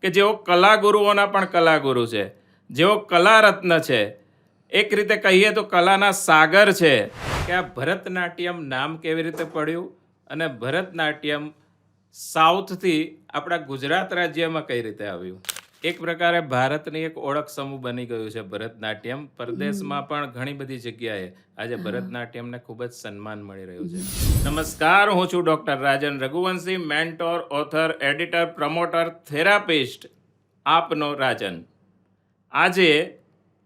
કે જેઓ કલાગુરુઓના પણ કલાગુરુ છે, જેઓ કલારત્ન છે, એક રીતે કહીએ તો કલાના સાગર છે. કે આ ભરતનાટ્યમ નામ કેવી રીતે પડ્યું અને ભરતનાટ્યમ સાઉથથી આપણા ગુજરાત રાજ્યમાં કઈ રીતે આવ્યું. એક પ્રકારે ભારતની એક ઓળખ સમૂહ બની ગયું છે ભરતનાટ્યમ. પરદેશમાં પણ ઘણી બધી જગ્યાએ આજે ભરતનાટ્યમને ખૂબ જ સન્માન મળી રહ્યું છે. નમસ્કાર, હું છું doctor Rajan Raghuvanshi, mentor, author, editor, promoter, therapist, આપનો રાજન. આજે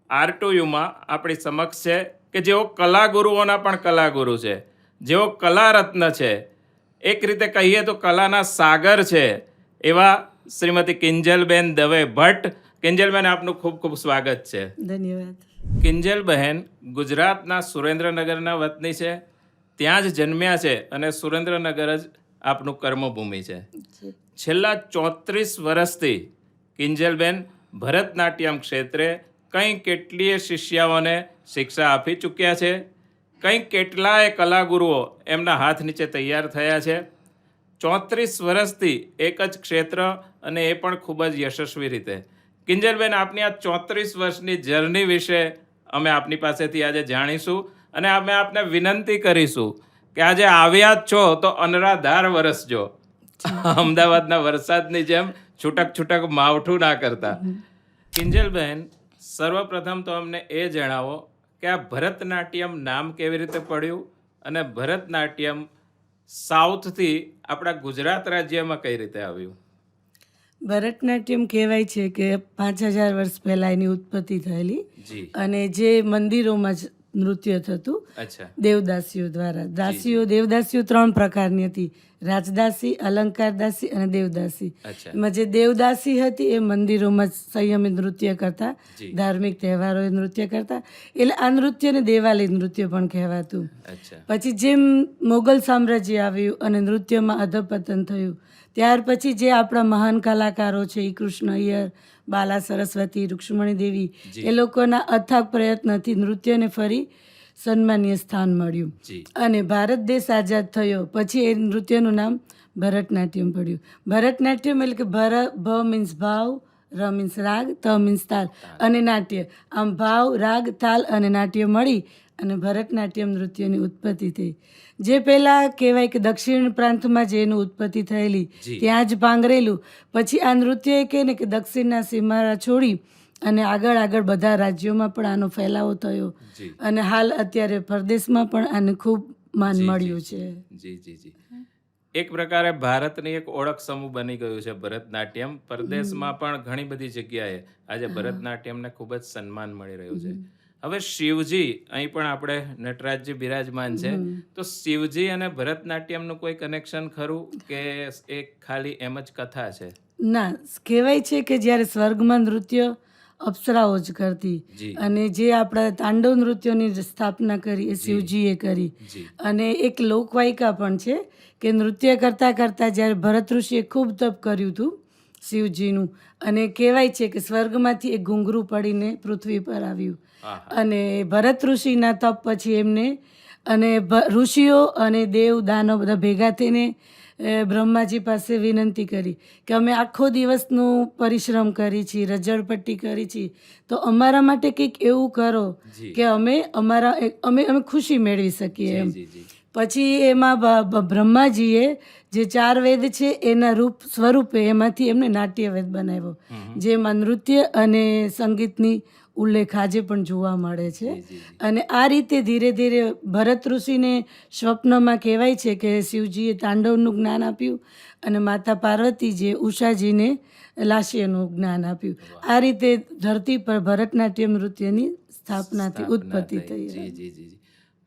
R2Uમાં આપણી સમક્ષ છે કે જેઓ કલાગુરુઓના પણ કલાગુરુ છે, જેઓ કલારત્ન છે, એક રીતે કહીએ તો કલાના સાગર છે, એવા શ્રીમતી કિંજલબેન દવે ભટ્ટ. કિંજલબેન, આપનું ખૂબ ખૂબ સ્વાગત છે. ધન્યવાદ. કિંજલબહેન ગુજરાતના સુરેન્દ્રનગરના વતની છે, ત્યાં જ જન્મ્યા છે અને સુરેન્દ્રનગર જ આપનું કર્મભૂમિ છે. છેલ્લા 34 વર્ષથી કિંજલબેન ભરતનાટ્યમ ક્ષેત્રે કંઈ કેટલીય શિષ્યાઓને શિક્ષા આપી ચૂક્યા છે, કંઈ કેટલાય કલાગુરુઓ એમના હાથ નીચે તૈયાર થયા છે. 34 વર્ષથી એક જ ક્ષેત્ર, અને એ પણ ખૂબ જ યશસ્વી રીતે. કિંજલબેન, આપની આ 34 વર્ષની જર્ની વિશે અમે આપની પાસેથી આજે જાણીશું, અને અમે આપને વિનંતી કરીશું કે આજે આવ્યા જ છો તો અનરાધાર વરસજો. અમદાવાદના વરસાદની જેમ છૂટક છૂટક માવઠું ના કરતા. કિંજલબેન, સર્વપ્રથમ તો અમને એ જણાવો કે આ ભરતનાટ્યમ નામ કેવી રીતે પડ્યું અને ભરતનાટ્યમ સાઉથથી આપણા ગુજરાત રાજ્યમાં કઈ રીતે આવ્યું. ભરતનાટ્યમ કહેવાય છે કે 5000 વર્ષ પહેલા એની ઉત્પત્તિ થયેલી, જી. અને જે મંદિરોમાં જ નૃત્ય થતું. અચ્છા. દેવદાસીઓ દ્વારા. દેવદાસીઓ 3 પ્રકારની હતી: રાજદાસી, અલંકારદાસી અને દેવદાસી. અચ્છા. એમાં જે દેવદાસી હતી એ મંદિરોમાં જ સંયમિત નૃત્ય કરતા, જી. ધાર્મિક તહેવારોએ નૃત્ય કરતા. એટલે આ નૃત્યને દેવાલી નૃત્ય પણ કહેવાતું. અચ્છા. પછી જેમ મોગલ સામ્રાજ્ય આવ્યું અને નૃત્યમાં અધપતન થયું, ત્યાર પછી જે આપણા મહાન કલાકારો છે, ઈ કૃષ્ણ અય્યર, બાલા સરસ્વતી, રૂક્ષ્મણી દેવી, જી. એ લોકોના અથાગ પ્રયત્નથી નૃત્યને ફરી સન્માનીય સ્થાન મળ્યું. જી. અને ભારત દેશ આઝાદ થયો પછી એ નૃત્યનું નામ ભરતનાટ્યમ પડ્યું. ભરતનાટ્યમ એટલે કે ભ મીન્સ ભાવ, ર મીન્સ રાગ, ત મીન્સ તાલ અને નાટ્ય. આમ ભાવ, રાગ, તાલ અને નાટ્ય મળી અને ભરતનાટ્યમ નૃત્યની ઉત્પત્તિ થઈ. જે પહેલાં કહેવાય કે દક્ષિણ પ્રાંતમાં જે એનું ઉત્પત્તિ થયેલી, જી. ત્યાં જ પાંગરેલું. પછી આ નૃત્ય એ કહે ને કે દક્ષિણના સીમાડા છોડી અને આગળ બધા રાજ્યોમાં પણ આનો ફેલાવો થયો. જી. અને હાલ અત્યારે પરદેશમાં પણ આને ખૂબ માન મળ્યું છે. જી જી જી. એક પ્રકારે ભારતની એક ઓળખ સમૂહ બની ગયું છે ભરતનાટ્યમ. પરદેશમાં પણ ઘણી બધી જગ્યાએ આજે ભરતનાટ્યમને ખૂબ જ સન્માન મળી રહ્યું છે. હવે શિવજી, અહીં પણ આપણે નટરાજજી બિરાજમાન છે, તો શિવજી અને ભરતનાટ્યમનું કોઈ કનેક્શન ખરું કે એક ખાલી એમ જ કથા છે? ના, કહેવાય છે કે જ્યારે સ્વર્ગમાં નૃત્ય અપ્સરાઓ જ કરતી, જી. અને જે આપણા તાંડવ નૃત્યોની સ્થાપના કરી એ શિવજીએ કરી. જી. અને એક લોકવાયકા પણ છે કે નૃત્ય કરતાં કરતાં જ્યારે ભરત ઋષિએ ખૂબ તપ કર્યું હતું શિવજીનું, અને કહેવાય છે કે સ્વર્ગમાંથી એક ઘૂંઘરું પડીને પૃથ્વી પર આવ્યું. અને ભરત ઋષિના તપ પછી એમને અને ઋષિઓ અને દેવ દાનવ બધા ભેગા થઈને બ્રહ્માજી પાસે વિનંતી કરી કે અમે આખો દિવસનું પરિશ્રમ કરી છીએ, રજળપટ્ટી કરી છીએ, તો અમારા માટે કંઈક એવું કરો જી. કે અમે ખુશી મેળવી શકીએ એમ. જી જી. પછી એમાં બ્રહ્માજીએ જે 4 વેદ છે એના સ્વરૂપે એમાંથી એમને નાટ્યવેદ બનાવ્યો, જેમાં નૃત્ય અને સંગીતની ઉલ્લેખ આજે પણ જોવા મળે છે. જી જી. અને આ રીતે ધીરે ધીરે ભરત ઋષિને સ્વપ્નમાં કહેવાય છે કે શિવજીએ તાંડવનું જ્ઞાન આપ્યું અને માતા પાર્વતીજીએ ઉષાજીને લાસ્યનું જ્ઞાન આપ્યું. આ રીતે ધરતી પર ભરતનાટ્યમ નૃત્યની સ્થાપનાથી ઉત્પત્તિ થઈ. જી જી જી.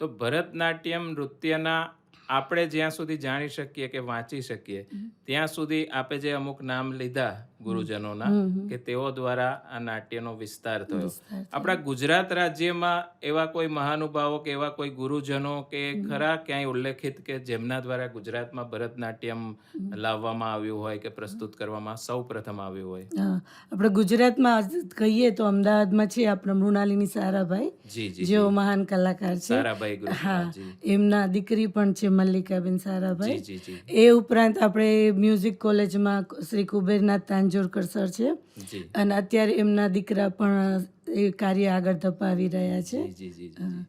તો ભરતનાટ્યમ નૃત્યના આપણે જ્યાં સુધી જાણી શકીએ કે વાંચી શકીએ ત્યાં સુધી આપે જે અમુક નામ લીધા ગુરુજનોના, કે તેઓ દ્વારા આ નાટ્યનો વિસ્તાર થયો. આપણા ગુજરાત રાજ્યમાં એવા કોઈ મહાનુભાવો કે એવા કોઈ ગુરુજનો કે ખરા ક્યાંય ઉલ્લેખિત કે જેમના દ્વારા ગુજરાતમાં ભરતનાટ્યમ લાવવામાં આવ્યું હોય કે પ્રસ્તુત કરવામાં સૌ પ્રથમ આવ્યું હોય? આપણે ગુજરાતમાં કહીએ તો અમદાવાદમાં છે આપણા મૃણાલિની સારાભાઈ, જી જી. જેઓ મહાન કલાકાર છે. સારાભાઈ ગુરુ. હા, એમના દીકરી પણ છે મલ્લિકાબેન સારાભાઈ. જી જી જી. એ ઉપરાંત આપણે મ્યુઝિક કોલેજમાં શ્રી કુબેરનાથ માંજોરકર સર છે જી અને અત્યારે એમના દીકરા પણ એ કાર્ય આગળ ધપાવી રહ્યા છે. જી જી જી.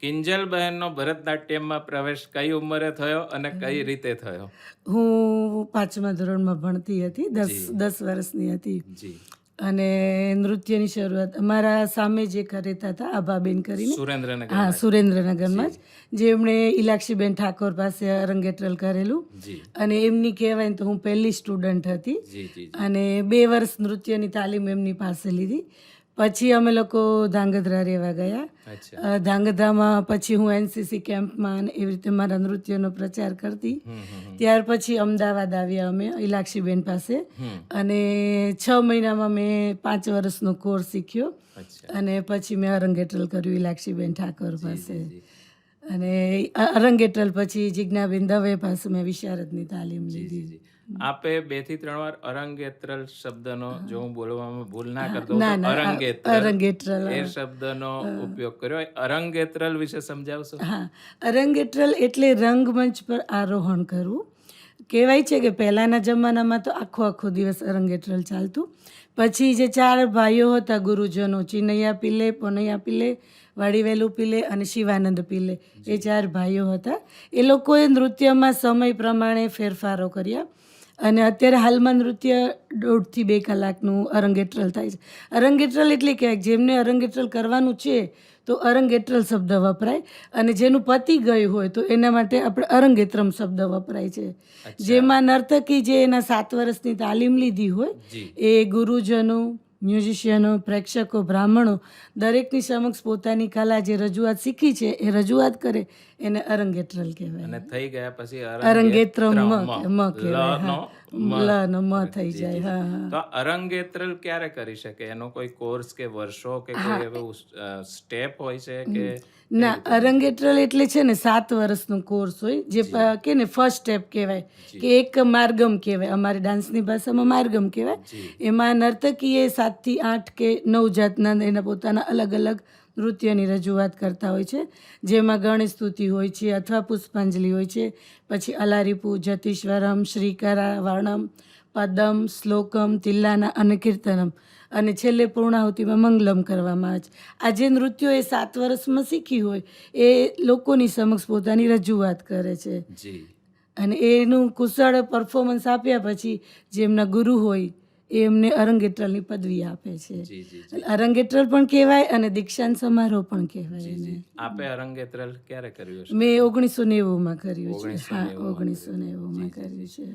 કિંજલબહેનનો ભરતનાટ્યમમાં પ્રવેશ કઈ ઉંમરે થયો અને કઈ રીતે થયો? હું 5મા ધોરણમાં ભણતી હતી, 10 વર્ષની હતી જી. અને નૃત્યની શરૂઆત અમારા સામે જે રહેતા હતા આભાબેન કરીને, સુરેન્દ્રનગર. હા સુરેન્દ્રનગરમાં જ, જેમણે ઇલાક્ષીબેન ઠાકોર પાસે અરંગેટ્રલ કરેલું જી અને એમની કહેવાય ને તો હું પહેલી સ્ટુડન્ટ હતી જી જી અને 2 વર્ષ નૃત્યની તાલીમ એમની પાસે લીધી. પછી અમે લોકો ધાંગધ્રા રહેવા ગયા. અચ્છા. ધાંગધ્રામાં પછી હું એનસીસી કેમ્પમાં અને એવી રીતે મારા નૃત્યનો પ્રચાર કરતી. ત્યાર પછી અમદાવાદ આવ્યા અમે ઇલાક્ષીબેન પાસે અને 6 મહિનામાં મેં 5 વર્ષનો કોર્સ શીખ્યો અચ્છા. અને પછી મેં અરંગેટ્રલ કર્યું ઇલાક્ષીબેન ઠાકોર પાસે અને અરંગેટ્રલ પછી જિજ્ઞાબેન દવે પાસે મેં વિશારદની તાલીમ લીધી. જી. આપે 2 થી 3 વાર અરંગેત્રલ શબ્દનો, જો હું બોલવામાં ભૂલ ના કરતો હોઉં તો અરંગેટ્રલ એ શબ્દનો ઉપયોગ કર્યો. અરંગેત્રલ વિશે સમજાવશો? હા, અરંગેટ્રલ એટલે રંગમંચ પર આરોહણ કરવું. કહેવાય છે કે પહેલાંના જમાનામાં તો આખો દિવસ અરંગેટ્રલ ચાલતું. પછી જે 4 ભાઈઓ હતા ગુરુજનો, ચિનૈયા પિલ્લે, પોનૈયા પિલ્લે, વાડીવેલુ પિલ્લે અને શિવાનંદ પિલ્લે, એ 4 ભાઈઓ હતા. એ લોકોએ નૃત્યમાં સમય પ્રમાણે ફેરફારો કર્યા અને અત્યારે હાલમાં નૃત્ય 1.5 થી 2 કલાકનું અરંગેટ્રલ થાય છે. અરંગેટ્રલ એટલે કે જેમને અરંગેટ્રલ કરવાનું છે તો અરંગેટ્રલ શબ્દ વપરાય અને જેનું પતી ગયું હોય તો એના માટે આપણે અરંગેત્રમ શબ્દ વપરાય છે. જેમાં નર્તકી જે એના 7 વર્ષની તાલીમ લીધી હોય એ ગુરુજનો, મ્યુઝિશિયનો, પ્રેક્ષકો, બ્રાહ્મણો દરેકની સમક્ષ પોતાની કલા જે રજૂઆત શીખી છે એ રજૂઆત કરે એને અરંગેટ્રલ કહેવાય. અને થઈ ગયા પછી અરંગેત્રમ મ કહેવાય. લ નો મ થઈ જાય. હા. તો અરંગેત્રલ ક્યારે કરી શકે? એનો કોઈ કોર્સ કે વર્ષો કે કોઈ એવું સ્ટેપ હોય છે કે? ના, અરંગેટ્રલ એટલે છે ને 7 વર્ષનો કોર્સ હોય જે કે ને ફર્સ્ટ સ્ટેપ કહેવાય કે એક માર્ગમ કહેવાય. અમારી ડાન્સની ભાષામાં માર્ગમ કહેવાય. એમાં નર્તકીએ 7 થી 8 કે 9 જાતના એના પોતાના અલગ અલગ નૃત્યની રજૂઆત કરતા હોય છે, જેમાં ગણેશ સ્તુતિ હોય છે અથવા પુષ્પાંજલિ હોય છે, પછી અલારીપુ, જતીશ્વરમ, શ્રીકરા, વર્ણમ, પદમ, શ્લોકમ, તિલ્લાના અને કીર્તનમ અને છેલ્લે પૂર્ણાહુતિમાં મંગલમ કરવામાં આવે છે. આ જે નૃત્યો એ 7 વર્ષમાં શીખી હોય એ લોકોની સમક્ષ પોતાની રજૂઆત કરે છે અને એનું કુશળ પરફોર્મન્સ આપ્યા પછી જે એમના ગુરુ હોય એ એમને અરંગેટ્રલની પદવી આપે છે. અરંગેટ્રલ પણ કહેવાય અને દીક્ષાંત સમારોહ પણ કહેવાય એને. આપે અરંગેત્રલ ક્યારે કર્યું છે? મેં 1990માં કર્યું છે. હા, 1990માં કર્યું છે.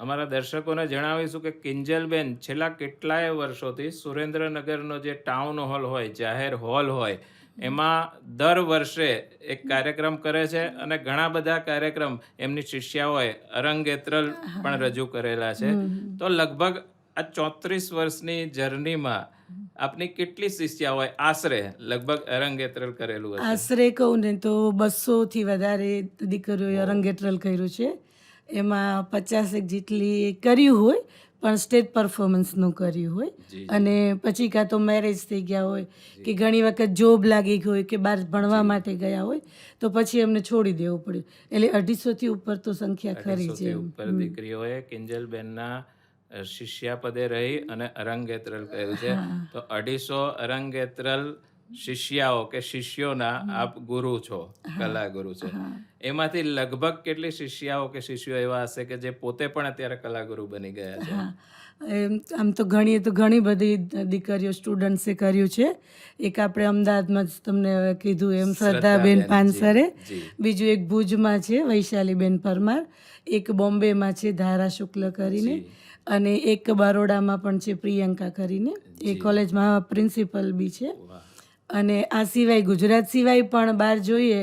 અમારા દર્શકોને જણાવીશું કે કિંજલબેન છેલ્લા કેટલાય વર્ષોથી સુરેન્દ્રનગરનો જે ટાઉન હોલ હોય, જાહેર હોલ હોય, એમાં દર વર્ષે એક કાર્યક્રમ કરે છે અને ઘણા બધા કાર્યક્રમ એમની શિષ્યાઓએ અરંગેત્રલ પણ રજૂ કરેલા છે. તો લગભગ આ 34 વર્ષની જર્નીમાં આપની કેટલી શિષ્યાઓએ આશરે લગભગ અરંગેત્રલ કરેલું હશે? આશરે કહું ને તો 200 થી વધારે દીકરીઓએ અરંગેટ્રલ કર્યું છે. એમાં 50 જેટલી કર્યું હોય પણ સ્ટેજ પરફોર્મન્સનું કર્યું હોય અને પછી કાં તો મેરેજ થઈ ગયા હોય કે ઘણી વખત જોબ લાગી હોય કે બહાર ભણવા માટે ગયા હોય તો પછી એમને છોડી દેવું પડ્યું. એટલે 250 થી ઉપર તો સંખ્યા ખરી છે. ઉપર દીકરીઓએ કિંજલબેનના શિષ્યા પદે રહી અને અરંગેત્રલ કર્યું છે. તો 250 અરંગેત્રલ શિષ્યાઓ કે શિષ્યોના આપ ગુરુ છો, કલા ગુરુ છો. એમાંથી લગભગ કેટલી શિષ્યાઓ કે શિષ્યો એવા હશે કે જે પોતે પણ અત્યારે કલાગુરુ બની ગયા છે? આમ તો ઘણી બધી દીકરીઓ સ્ટુડન્ટ્સે કર્યું છે. એક આપણે અમદાવાદમાં જ તમને કીધું એમ શ્રદ્ધાબેન પાનસરે, બીજું એક ભુજમાં છે વૈશાલીબેન પરમાર, એક બોમ્બેમાં છે ધારા શુક્લ કરીને અને એક બરોડામાં પણ છે પ્રિયંકા કરીને, એ કોલેજમાં પ્રિન્સિપલ બી છે. અને આ સિવાય ગુજરાત સિવાય પણ બહાર જોઈએ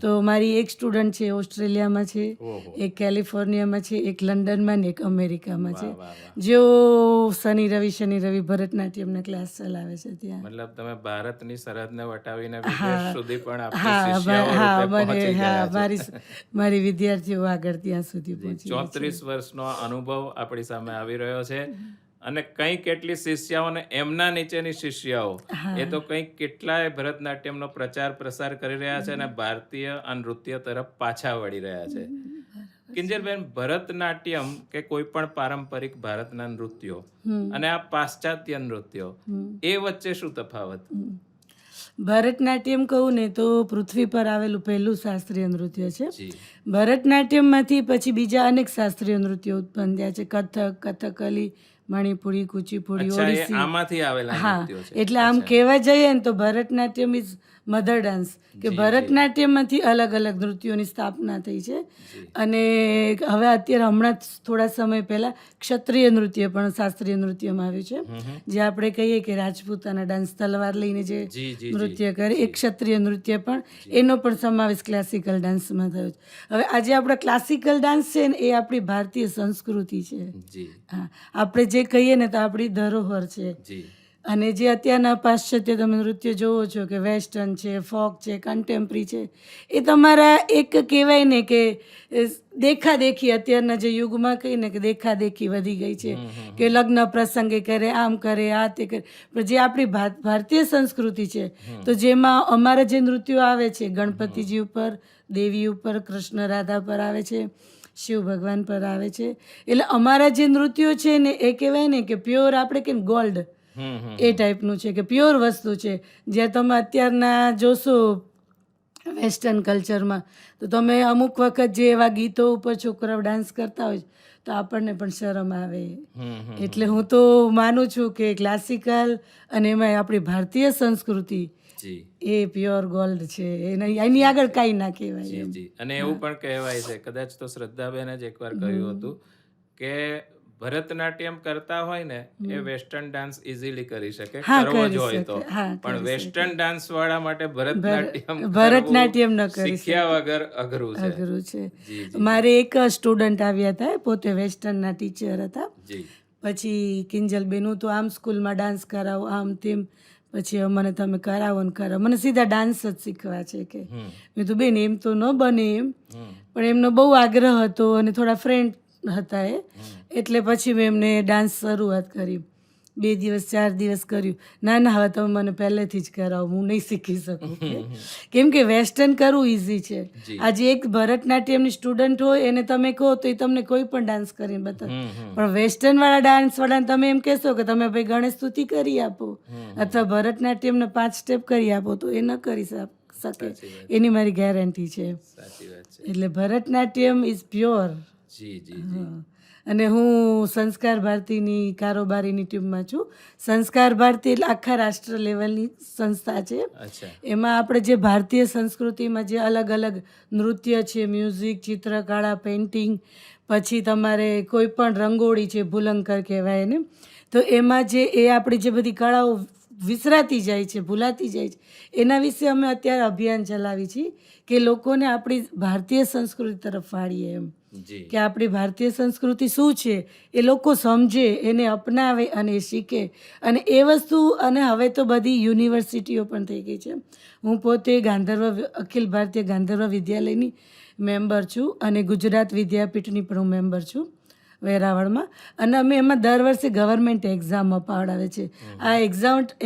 તો મારી એક સ્ટુડન્ટ છે ઓસ્ટ્રેલિયામાં છે, એક કેલિફોર્નિયામાં છે, એક લંડનમાં ને એક અમેરિકામાં છે, જેઓ શનિ રવિ ભરતનાટ્યમના ક્લાસ ચલાવે છે ત્યાં. મતલબ તમે ભારતની સરહદને વટાવીને વિદેશ સુધી પણ આપણી શિષ્યાઓ પહોંચી ગયા છો. મારી વિદ્યાર્થીઓ આગળ ત્યાં સુધી પહોંચી. 34 વર્ષનો અનુભવ આપણી સામે આવી રહ્યો છે અને કંઈ કેટલી શિષ્યાઓ એમના નીચેની શિષ્યાઓ એ તો કંઈક કેટલાય ભરતનાટ્યમનો પ્રચાર પ્રસાર કરી રહ્યા છે અને ભારતીય નૃત્ય તરફ પાછા વળી રહ્યા છે. કિંજલબેન, ભરતનાટ્યમ કે કોઈ પણ પારંપરિક ભારતના નૃત્યો અને આ પાશ્ચાત્ય નૃત્યો, એ વચ્ચે શું તફાવત? ભરતનાટ્યમ કહું ને તો પૃથ્વી પર આવેલું પહેલું શાસ્ત્રીય નૃત્ય છે. જી ભરતનાટ્યમમાંથી પછી બીજા અનેક શાસ્ત્રીય નૃત્યો ઉત્પન્ન થયા છે. કથક, કથકલી, મણિપુરી, કુચીપુડી, અચ્છા, એ ઓડિસી. આમાંથી આવેલા હા, નૃત્યો છે. એટલે આમ કહેવા જઈએ ને તો ભરતનાટ્યમ ઇઝ મધર ડાન્સ, કે ભરતનાટ્યમમાંથી અલગ અલગ નૃત્યોની સ્થાપના થઈ છે. અને હવે અત્યારે હમણાં જ થોડા સમય પહેલા ક્ષત્રિય નૃત્ય પણ શાસ્ત્રીય નૃત્યમાં આવ્યું છે, જે આપણે કહીએ કે રાજપૂતાના ડાન્સ, તલવાર લઈને જે નૃત્ય કરે, એ ક્ષત્રિય નૃત્ય પણ, એનો પણ સમાવેશ ક્લાસિકલ ડાન્સમાં થયો છે. હવે આજે આપણા ક્લાસિકલ ડાન્સ છે ને, એ આપણી ભારતીય સંસ્કૃતિ છે. જી હા, આપણે જે કહીએ ને તો આપણી ધરોહર છે. જી અને જે અત્યારના પાશ્ચાત્ય તમે નૃત્ય જોવો છો કે વેસ્ટર્ન છે, ફોક છે, કન્ટેમ્પરરી છે, એ તમારા એક કહેવાય ને કે દેખાદેખી, અત્યારના જે યુગમાં કહીને કે દેખાદેખી વધી ગઈ છે, કે લગ્ન પ્રસંગે કરે, આમ કરે, આ તે કરે. પણ જે આપણી ભારતીય સંસ્કૃતિ છે, તો જેમાં અમારા જે નૃત્યો આવે છે, ગણપતિજી ઉપર, દેવી ઉપર, કૃષ્ણ રાધા પર આવે છે, શિવ ભગવાન પર આવે છે. એટલે અમારા જે નૃત્યો છે ને, એ કહેવાય ને કે પ્યોર, આપણે કેમ ગોલ્ડ, એ ટાઈપનું છે, કે પ્યોર વસ્તુ છે. જ્યાં તમે અત્યારના જોશો વેસ્ટર્ન કલ્ચરમાં, તો તમે અમુક વખત જે એવા ગીતો ઉપર છોકરાઓ ડાન્સ કરતા હોય તો આપણને પણ શરમ આવે. એટલે હું તો માનું છું કે ક્લાસિકલ અને એમાં આપણી ભારતીય સંસ્કૃતિ એ પ્યોર ગોલ્ડ છે, એની આગળ કાંઈ ના કહેવાય. જી. અને એવું પણ કહેવાય છે, કદાચ તો શ્રદ્ધાબેન જ એકવાર કહ્યું હતું કે ભરતનાટ્યમ કરતા હોય ને એ વેસ્ટર્ન ડાન્સ ઇઝીલી કરી શકે, કરવો જ હોય તો. પણ વેસ્ટર્ન ડાન્સ વાળા માટે ભરતનાટ્યમ ન કરી શીખ્યા વગર અઘરું છે. અઘરું છે. મારે એક સ્ટુડન્ટ આવ્યા હતા, પોતે વેસ્ટર્નના ટીચર હતા. પછી કિંજલબેન, હું તો આમ સ્કૂલમાં ડાન્સ કરાવું, આમ તેમ, પછી મને તમે કરાવો ને કરાવો, મને સીધા ડાન્સ જ શીખવા છે કે. મેં તો બેન એમ તો ન બને એમ, પણ એમનો બહુ આગ્રહ હતો અને થોડા ફ્રેન્ડ હતા એ, એટલે પછી મેં એમને ડાન્સ શરૂઆત કરી. 2 દિવસ 4 દિવસ કર્યું. ના હવે તમે મને પહેલેથી જ કરાવો, હું નહીં શીખી શકું. કેમ કે વેસ્ટર્ન કરવું ઇઝી છે. આજે એક ભરતનાટ્યમની સ્ટુડન્ટ હોય એને તમે કહો તો એ તમને કોઈ પણ ડાન્સ કરીને બતાવે, પણ વેસ્ટર્ન વાળા ડાન્સ વાળાને તમે એમ કહેશો કે તમે ભાઈ ગણેશ સ્તુતિ કરી આપો અથવા ભરતનાટ્યમના 5 સ્ટેપ કરી આપો, તો એ ન કરી શકે, એની મારી ગેરંટી છે. એટલે ભરતનાટ્યમ ઇઝ પ્યોર. અને હું સંસ્કાર ભારતીની કારોબારીની ટીમમાં છું. સંસ્કાર ભારતી એટલે આખા રાષ્ટ્ર લેવલની સંસ્થા છે. એમાં આપણે જે ભારતીય સંસ્કૃતિમાં જે અલગ અલગ નૃત્ય છે, મ્યુઝિક, ચિત્રકળા, પેઇન્ટિંગ, પછી તમારે કોઈ પણ રંગોળી છે, ભૂલંકર કહેવાય એને, તો એમાં જે એ આપણી જે બધી કળાઓ વિસરાતી જાય છે, ભૂલાતી જાય છે, એના વિશે અમે અત્યારે અભિયાન ચલાવી છીએ કે લોકોને આપણી ભારતીય સંસ્કૃતિ તરફ વાળીએ, એમ કે આપણી ભારતીય સંસ્કૃતિ શું છે એ લોકો સમજે, એને અપનાવે અને એ શીખે. અને એ વસ્તુ, અને હવે તો બધી યુનિવર્સિટીઓ પણ થઈ ગઈ છે. હું પોતે અખિલ ભારતીય ગાંધર્વ વિદ્યાલયની મેમ્બર છું અને ગુજરાત વિદ્યાપીઠની પણ હું મેમ્બર છું વેરાવળમાં. અને અમે એમાં દર વર્ષે ગવર્મેન્ટ એક્ઝામ અપાવડાવે છે. આ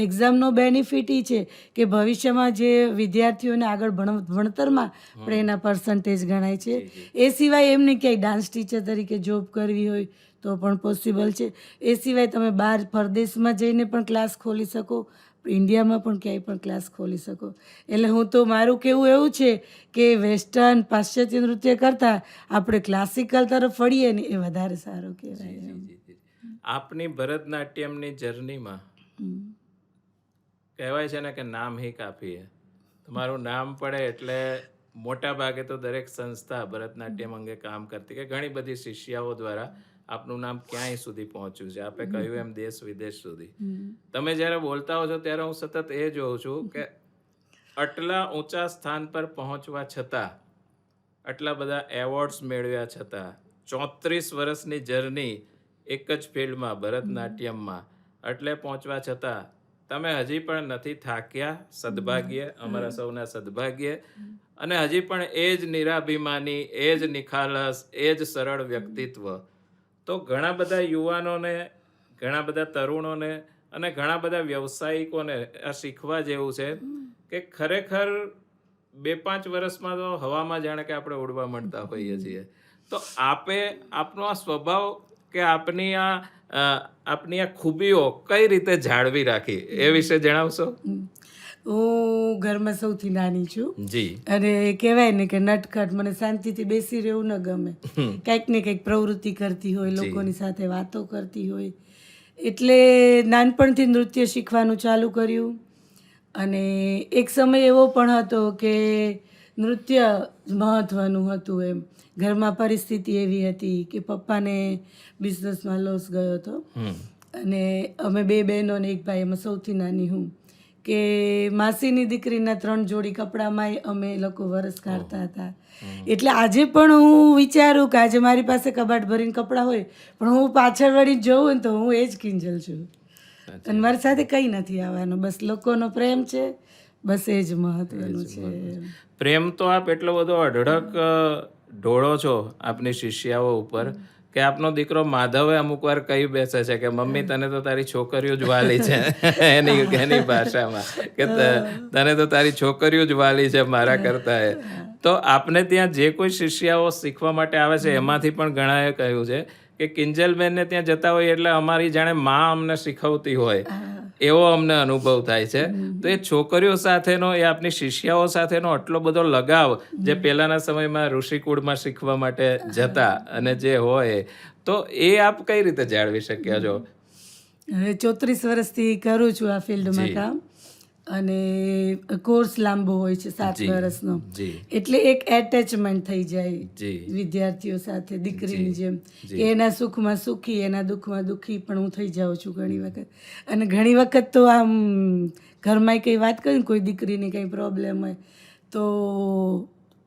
એક્ઝામનો બેનિફિટ એ છે કે ભવિષ્યમાં જે વિદ્યાર્થીઓને આગળ ભણતરમાં પણ એના પર્સન્ટેજ ગણાય છે. એ સિવાય એમને ક્યાંય ડાન્સ ટીચર તરીકે જોબ કરવી હોય તો પણ પોસિબલ છે. એ સિવાય તમે બહાર પરદેશમાં જઈને પણ ક્લાસ ખોલી શકો, ઇન્ડિયામાં પણ ક્યાંય પણ ક્લાસ ખોલી શકો. એટલે હું તો, મારું કહેવું એવું છે કે વેસ્ટર્ન પાશ્ચાત્ય નૃત્ય કરતાં આપણે ક્લાસિકલ તરફ વળીએ ને એ વધારે સારું કહેવાય. આપની ભરતનાટ્યમની જર્નીમાં કહેવાય છે ને કે નામ હી કાફી હે. તમારું નામ પડે એટલે મોટા ભાગે તો દરેક સંસ્થા ભરતનાટ્યમ અંગે કામ કરતી, કે ઘણી બધી શિષ્યાઓ દ્વારા આપનું નામ ક્યાંય સુધી પહોંચ્યું છે. આપે કહ્યું એમ દેશ વિદેશ સુધી. તમે જ્યારે બોલતા હો છો ત્યારે હું સતત એ જોઉં છું કે આટલા ઊંચા સ્થાન પર પહોંચવા છતાં, આટલા બધા એવોર્ડ્સ મેળવ્યા છતાં, 34 વર્ષની જર્ની એક જ ફિલ્ડમાં, ભરતનાટ્યમમાં, એટલે પહોંચવા છતાં તમે હજી પણ નથી થાક્યા. સદભાગ્ય, અમારા સૌના સદભાગ્ય. અને હજી પણ એ જ નિરાભિમાની, એ જ નિખાલસ, એ જ સરળ વ્યક્તિત્વ. તો ઘણા બધા યુવાનોને, ઘણા બધા તરુણોને અને ઘણા બધા વ્યવસાયિકોને આ શીખવા જેવું છે કે ખરેખર 2-5 વર્ષમાં તો હવામાં જાણે કે આપણે ઉડવા માંડતા હોઈએ છીએ. તો આપનો આ સ્વભાવ કે આપની આ ખૂબીઓ કઈ રીતે જાળવી રાખી એ વિશે જણાવશો? હું ઘરમાં સૌથી નાની છું જી. અને કહેવાય ને કે નટખટ, મને શાંતિથી બેસી રહેવું ન ગમે. કંઈક ને કંઈક પ્રવૃત્તિ કરતી હોય, લોકોની સાથે વાતો કરતી હોય. એટલે નાનપણથી નૃત્ય શીખવાનું ચાલુ કર્યું. અને એક સમય એવો પણ હતો કે નૃત્ય મહત્ત્વનું હતું એમ. ઘરમાં પરિસ્થિતિ એવી હતી કે પપ્પાને બિઝનેસમાં લોસ ગયો હતો અને અમે 2 બહેનો ને 1 ભાઈ, એમાં સૌથી નાની હું, કે માસીની દીકરીના 3 જોડી કપડામાં અમે લોકો વરસ કાઢતા હતા. એટલે આજે પણ હું વિચારું કે આજે મારી પાસે કબાટ ભરીને કપડાં હોય, પણ હું પાછળ વળી જોઉં ને તો હું એ જ કિંજલ છું. અને મારી સાથે કંઈ નથી આવવાનું, બસ લોકોનો પ્રેમ છે, બસ એ જ મહત્વનું છે. પ્રેમ તો આપ એટલો બધો અઢળક ઢોળો છો આપની શિષ્યાઓ ઉપર કે આપનો દીકરો માધવે અમુક વાર કહી બેસે છે કે મમ્મી તને તો તારી છોકરીઓ જ વાલી છે એની ભાષામાં, કે તને તો તારી છોકરીઓ જ વાલી છે મારા કરતા. તો આપને ત્યાં જે કોઈ શિષ્યાઓ શીખવા માટે આવે છે એમાંથી પણ ઘણાએ કહ્યું છે કે કિંજલબેનને ત્યાં જતા હોય એટલે અમારી જાણે માં અમને શીખવતી હોય એવો અમને અનુભવ થાય છે. તો એ છોકરીઓ સાથેનો, એ આપની શિષ્યાઓ સાથેનો આટલો બધો લગાવ જે પહેલાના સમયમાં ઋષિકુળમાં શીખવા માટે જતા અને જે હોય, તો એ આપ કઈ રીતે જાળવી શક્યા છો? હવે 34 વર્ષથી કરું છું આ ફિલ્ડમાં કામ, અને કોર્સ લાંબો હોય છે 7 વર્ષનો. એટલે એક એટેચમેન્ટ થઈ જાય વિદ્યાર્થીઓ સાથે, દીકરીની જેમ, કે એના સુખમાં સુખી, એના દુઃખમાં દુઃખી પણ હું થઈ જાઉં છું ઘણી વખત. અને ઘણી વખત તો આમ ઘરમાં કંઈ વાત કરીને કોઈ દીકરીને કંઈ પ્રોબ્લેમ હોય તો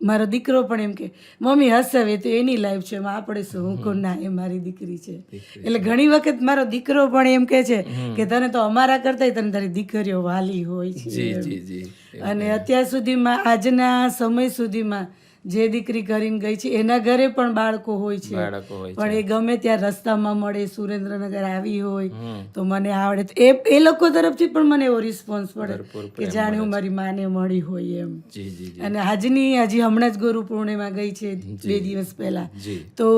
મારો દીકરો પણ એમ કે મમ્મી હસાવે તો એની લાઈફ છે, એમાં આપણે શું. હું કહું ના, એ મારી દીકરી છે. એટલે ઘણી વખત મારો દીકરો પણ એમ કે છે કે તને તો અમારા કરતાંય તને તારી દીકરીઓ વાલી હોય છે. અને અત્યાર સુધીમાં, આજના સમય સુધીમાં જે દીકરી કરીને ગઈ છે એના ઘરે પણ બાળકો હોય છે, પણ એ ગમે ત્યાં રસ્તામાં મળે, સુરેન્દ્રનગર આવી હોય તો મને આવડે, એ લોકો તરફથી પણ મને એવો રિસ્પોન્સ પડે કે જાણે હું મારી માને મળી હોય એમ. અને હજી હમણાં જ ગુરુ પૂર્ણિમા ગઈ છે 2 દિવસ પહેલા, તો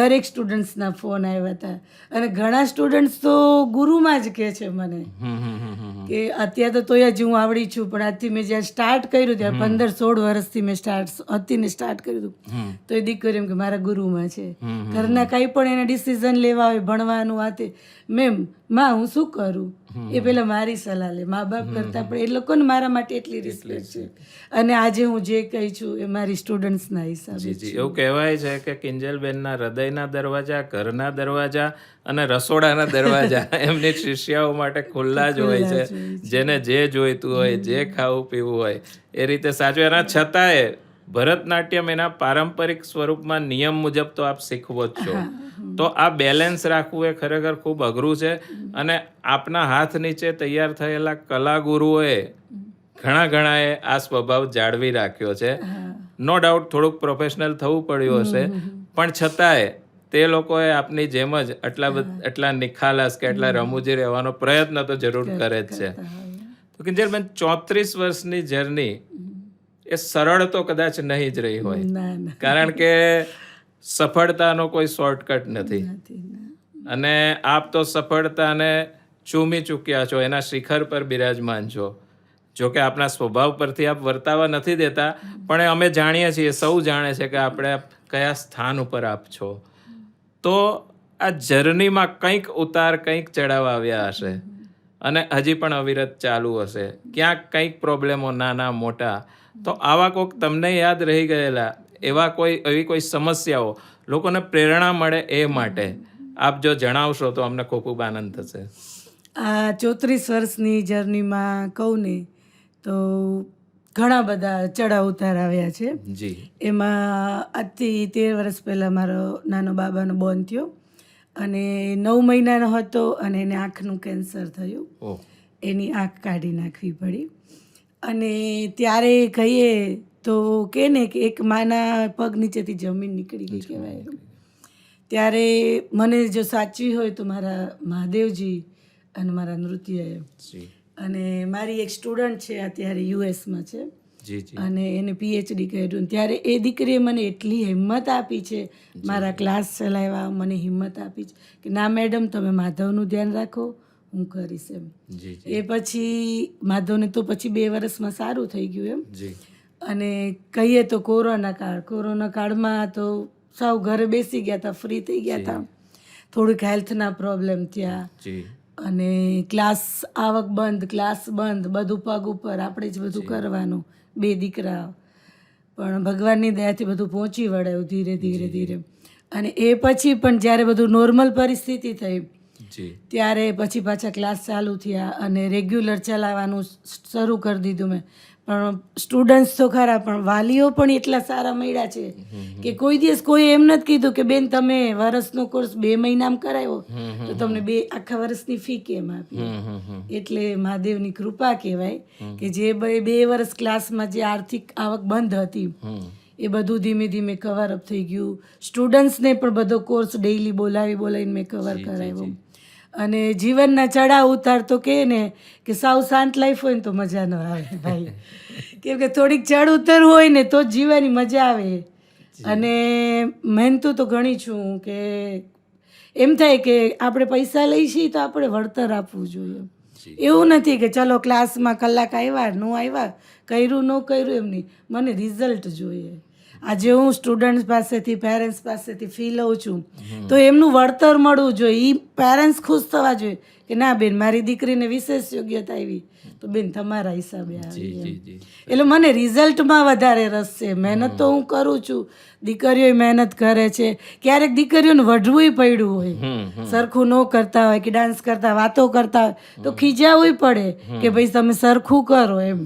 દરેક સ્ટુડન્ટ્સના ફોન આવ્યા હતા. અને ઘણા સ્ટુડન્ટ્સ તો ગુરુમાં જ કહે છે મને કે અત્યારે તો તોય હજી હું આવડી છું, પણ આજથી મેં જ્યારે સ્ટાર્ટ કર્યું ત્યારે 15-16 વર્ષથી મેં સ્ટાર્ટ કર્યું હતું, તો એ દીકરી એમ કે મારા ગુરુમાં છે. ઘરના કંઈ પણ એને ડિસિઝન લેવા હોય, ભણવાનું આતે, મેમ માં હું શું કરું, એ પેલા મારી સલાહ લે. મા બાપ કરતા પણ એ લોકોને મારા માટે એટલી રિસ્પેક્ટ છે. અને આજે હું જે કહી છું એ મારી સ્ટુડન્ટ્સના હિસાબે. એવું કહેવાય છે કે કિંજલબેનના હૃદયના દરવાજા, ઘરના દરવાજા અને રસોડાના દરવાજા એમની શિષ્યાઓ માટે ખુલ્લા જ હોય છે. જેને જે જોઈતું હોય, જે ખાવું પીવું હોય એ રીતે સાચું. એના છતાંય ભરતનાટ્યમ એના પારંપરિક સ્વરૂપમાં નિયમ મુજબ તો આપ શીખવો જ છો. તો આ બેલેન્સ રાખવું એ ખરેખર ખૂબ અઘરું છે. અને આપના હાથ નીચે તૈયાર થયેલા કલાગુરુઓએ ઘણાએ આ સ્વભાવ જાળવી રાખ્યો છે. નો ડાઉટ થોડુંક પ્રોફેશનલ થવું પડ્યું હશે, પણ છતાંય તે લોકોએ આપની જેમ જ એટલા નિખાલસ કે એટલા રમૂજી રહેવાનો પ્રયત્ન તો જરૂર કરે જ છે. તો કિંજલબેન, 34 વર્ષની જર્ની એ સરળ તો કદાચ નહીં જ રહી હોય, કારણ કે સફળતાનો કોઈ શોર્ટકટ નથી. અને આપ તો સફળતાને ચૂમી ચૂક્યા છો, એના શિખર પર બિરાજમાન છો. જો કે આપણા સ્વભાવ પરથી આપ વર્તાવા નથી દેતા, પણ અમે જાણીએ છીએ, સૌ જાણે છે કે આપણે કયા સ્થાન ઉપર આપ છો. તો આ જર્નીમાં કંઈક ઉતાર, કંઈક ચડાવ આવ્યા હશે અને હજી પણ અવિરત ચાલુ હશે. ક્યાંક કંઈક પ્રોબ્લેમો નાના મોટા, તો આવા કોઈક તમને યાદ રહી ગયેલા એવી કોઈ સમસ્યાઓ લોકોને પ્રેરણા મળે એ માટે આપ જો જણાવશો તો અમને ખૂબ ખૂબ આનંદ થશે. આ 34 વર્ષની જર્નીમાં કહું ને તો ઘણા બધા ચડાવ ઉતાર આવ્યા છે. એમાં આજથી 13 વર્ષ પહેલાં મારો નાનો બાબાનો બોર્ન થયો અને 9 મહિનાનો હતો અને એને આંખનું કેન્સર થયું. એની આંખ કાઢી નાખવી પડી. અને ત્યારે કહીએ તો કે ને કે એક માના પગ નીચેથી જમીન નીકળી ગઈ કહેવાય. ત્યારે મને જો સાચવી હોય તો મારા મહાદેવજી અને મારા નૃત્યએ. અને મારી એક સ્ટુડન્ટ છે, અત્યારે યુએસમાં છે, જી જી અને એને PhD કર્યું. ત્યારે એ દીકરીએ મને એટલી હિંમત આપી છે, મારા ક્લાસ ચલાવ્યા, મને હિંમત આપી છે કે ના મેડમ તમે માધવનું ધ્યાન રાખો, હું કરીશ એમ. જી જી એ પછી માધવને તો પછી 2 વર્ષમાં સારું થઈ ગયું એમ. જી અને કહીએ તો કોરોના કાળમાં તો સાવ ઘરે બેસી ગયા હતા, ફ્રી થઈ ગયા હતા, થોડીક હેલ્થના પ્રોબ્લેમ થયા જી અને ક્લાસ આવક બંધ, ક્લાસ બંધ, બધું પગ ઉપર, આપણે જ બધું કરવાનું, 2 દીકરા. પણ ભગવાનની દયાથી બધું પહોંચી વળ્યું ધીરે ધીરે ધીરે. અને એ પછી પણ જ્યારે બધું નોર્મલ પરિસ્થિતિ થઈ જી ત્યારે પછી પાછા ક્લાસ ચાલુ થયા અને રેગ્યુલર ચલાવવાનું શરૂ કરી દીધું મેં. પણ સ્ટુડન્ટ્સ તો ખરા, પણ વાલીઓ પણ એટલા સારા મળ્યા છે કે કોઈ દિવસ કોઈ એમ નથી કીધું કે બેન તમે વર્ષનો કોર્સ 2 મહિનામાં કરાવ્યો તો તમને આખા વર્ષની ફી કેમ આપી. એટલે મહાદેવની કૃપા કહેવાય કે જે 2 વર્ષ ક્લાસમાં જે આર્થિક આવક બંધ હતી એ બધું ધીમે ધીમે કવર અપ થઈ ગયું. સ્ટુડન્ટ્સને પણ બધો કોર્સ ડેઈલી બોલાવીને મેં કવર કરાવ્યો. અને જીવનના ચડાવ ઉતાર તો કહે ને કે સાવ શાંત લાઈફ હોય ને તો મજા ન આવે ભાઈ, કેમ કે થોડીક ચડ ઉતર હોય ને તો જ જીવવાની મજા આવે. અને મહેનતું તો ઘણી છું કે એમ થાય કે આપણે પૈસા લઈ છીએ તો આપણે વળતર આપવું જોઈએ. એવું નથી કે ચલો ક્લાસમાં કલાક આવ્યા, ન આવ્યા, કર્યું ન કર્યું, એમ નહીં, મને રિઝલ્ટ જોઈએ. આજે હું સ્ટુડન્ટ્સ પાસેથી, પેરેન્ટ્સ પાસેથી ફી લઉં છું તો એમનું વળતર મળવું જોઈએ. એ પેરેન્ટ્સ ખુશ થવા જોઈએ કે ના બેન મારી દીકરીને વિશેષ યોગ્યતા આવી તો બેન તમારા હિસાબે આવી. એટલે મને રિઝલ્ટમાં વધારે રસ છે. મહેનત તો હું કરું છું, દીકરીઓ મહેનત કરે છે. ક્યારેક દીકરીઓને વઢવું પડ્યું હોય, સરખું ન કરતા હોય કે ડાન્સ કરતા વાતો કરતા હોય તો ખીજાવું પડે કે ભાઈ તમે સરખું કરો એમ.